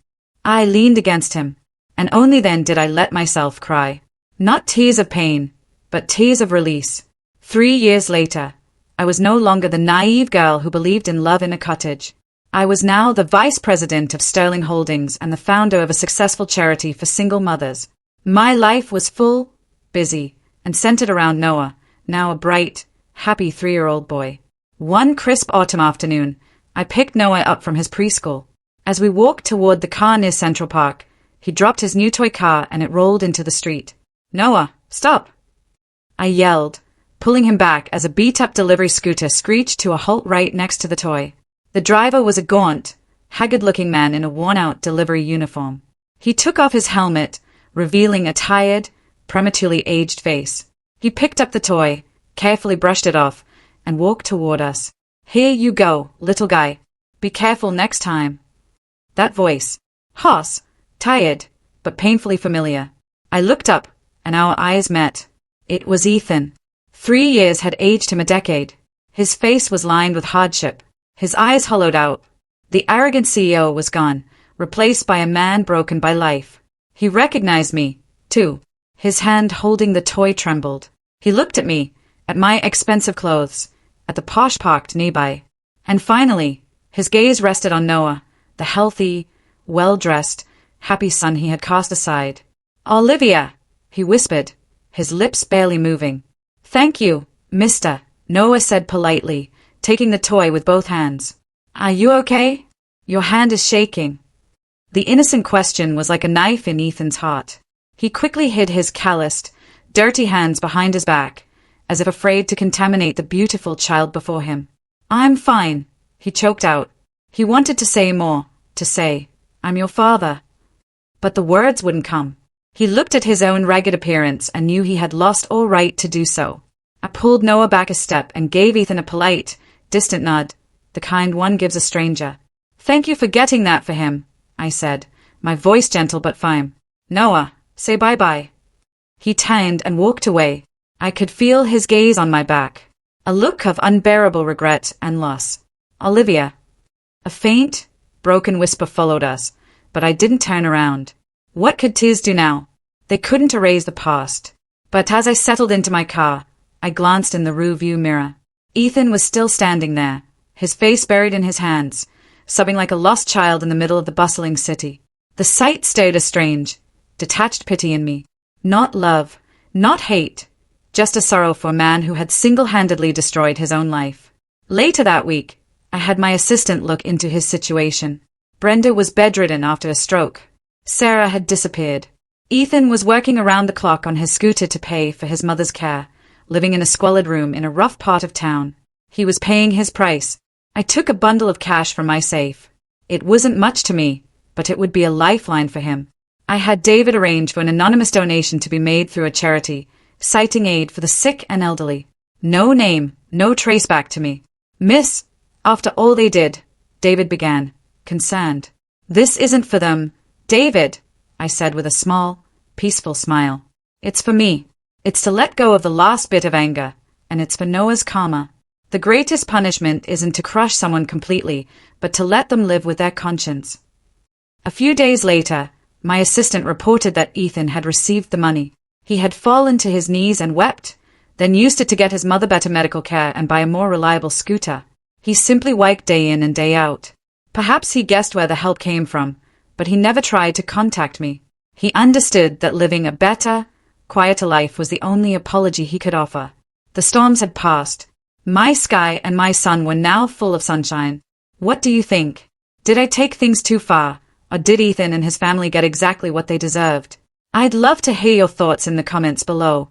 I leaned against him, and only then did I let myself cry. Not tears of pain, but tears of release. 3 years later, I was no longer the naive girl who believed in love in a cottage. I was now the vice president of Sterling Holdings and the founder of a successful charity for single mothers. My life was full, busy, and centered around Noah, now a bright, happy 3-year-old boy. One crisp autumn afternoon, I picked Noah up from his preschool. As we walked toward the car near Central Park, he dropped his new toy car and it rolled into the street. Noah, stop! I yelled, pulling him back as a beat-up delivery scooter screeched to a halt right next to the toy. The driver was a gaunt, haggard-looking man in a worn-out delivery uniform. He took off his helmet, revealing a tired, prematurely aged face. He picked up the toy, carefully brushed it off, and walked toward us. Here you go, little guy. Be careful next time. That voice, hoarse, tired, but painfully familiar. I looked up, and our eyes met. It was Ethan. 3 years had aged him a decade. His face was lined with hardship, his eyes hollowed out. The arrogant CEO was gone, replaced by a man broken by life. He recognized me, too. His hand holding the toy trembled. He looked at me, at my expensive clothes, at the posh parked nearby. And finally, his gaze rested on Noah, the healthy, well-dressed, happy son he had cast aside. Olivia, he whispered, his lips barely moving. Thank you, mister, Noah said politely, taking the toy with both hands. Are you okay? Your hand is shaking. The innocent question was like a knife in Ethan's heart. He quickly hid his calloused, dirty hands behind his back, as if afraid to contaminate the beautiful child before him. I'm fine, he choked out. He wanted to say more, to say, I'm your father. But the words wouldn't come. He looked at his own ragged appearance and knew he had lost all right to do so. I pulled Noah back a step and gave Ethan a polite, distant nod, the kind one gives a stranger. Thank you for getting that for him, I said, my voice gentle but firm. Noah, say bye-bye. He turned and walked away. I could feel his gaze on my back, a look of unbearable regret and loss. Olivia. A faint, broken whisper followed us, but I didn't turn around. What could tears do now? They couldn't erase the past. But as I settled into my car, I glanced in the rear-view mirror. Ethan was still standing there, his face buried in his hands, sobbing like a lost child in the middle of the bustling city. The sight stirred a strange, detached pity in me. Not love, not hate, just a sorrow for a man who had single-handedly destroyed his own life. Later that week, I had my assistant look into his situation. Brenda was bedridden after a stroke. Sarah had disappeared. Ethan was working around the clock on his scooter to pay for his mother's care, living in a squalid room in a rough part of town. He was paying his price. I took a bundle of cash from my safe. It wasn't much to me, but it would be a lifeline for him. I had David arrange for an anonymous donation to be made through a charity, citing aid for the sick and elderly. No name, no trace back to me. Miss, after all they did, David began, concerned. This isn't for them, David, I said with a small, peaceful smile. It's for me. It's to let go of the last bit of anger, and it's for Noah's karma. The greatest punishment isn't to crush someone completely, but to let them live with their conscience. A few days later, My assistant reported that Ethan had received the money. He had fallen to his knees and wept, then used it to get his mother better medical care and buy a more reliable scooter. He simply worked day in and day out. Perhaps he guessed where the help came from, but he never tried to contact me. He understood that living a better, quieter life was the only apology he could offer. The storms had passed. My sky and my sun were now full of sunshine. What do you think? Did I take things too far, or did Ethan and his family get exactly what they deserved? I'd love to hear your thoughts in the comments below.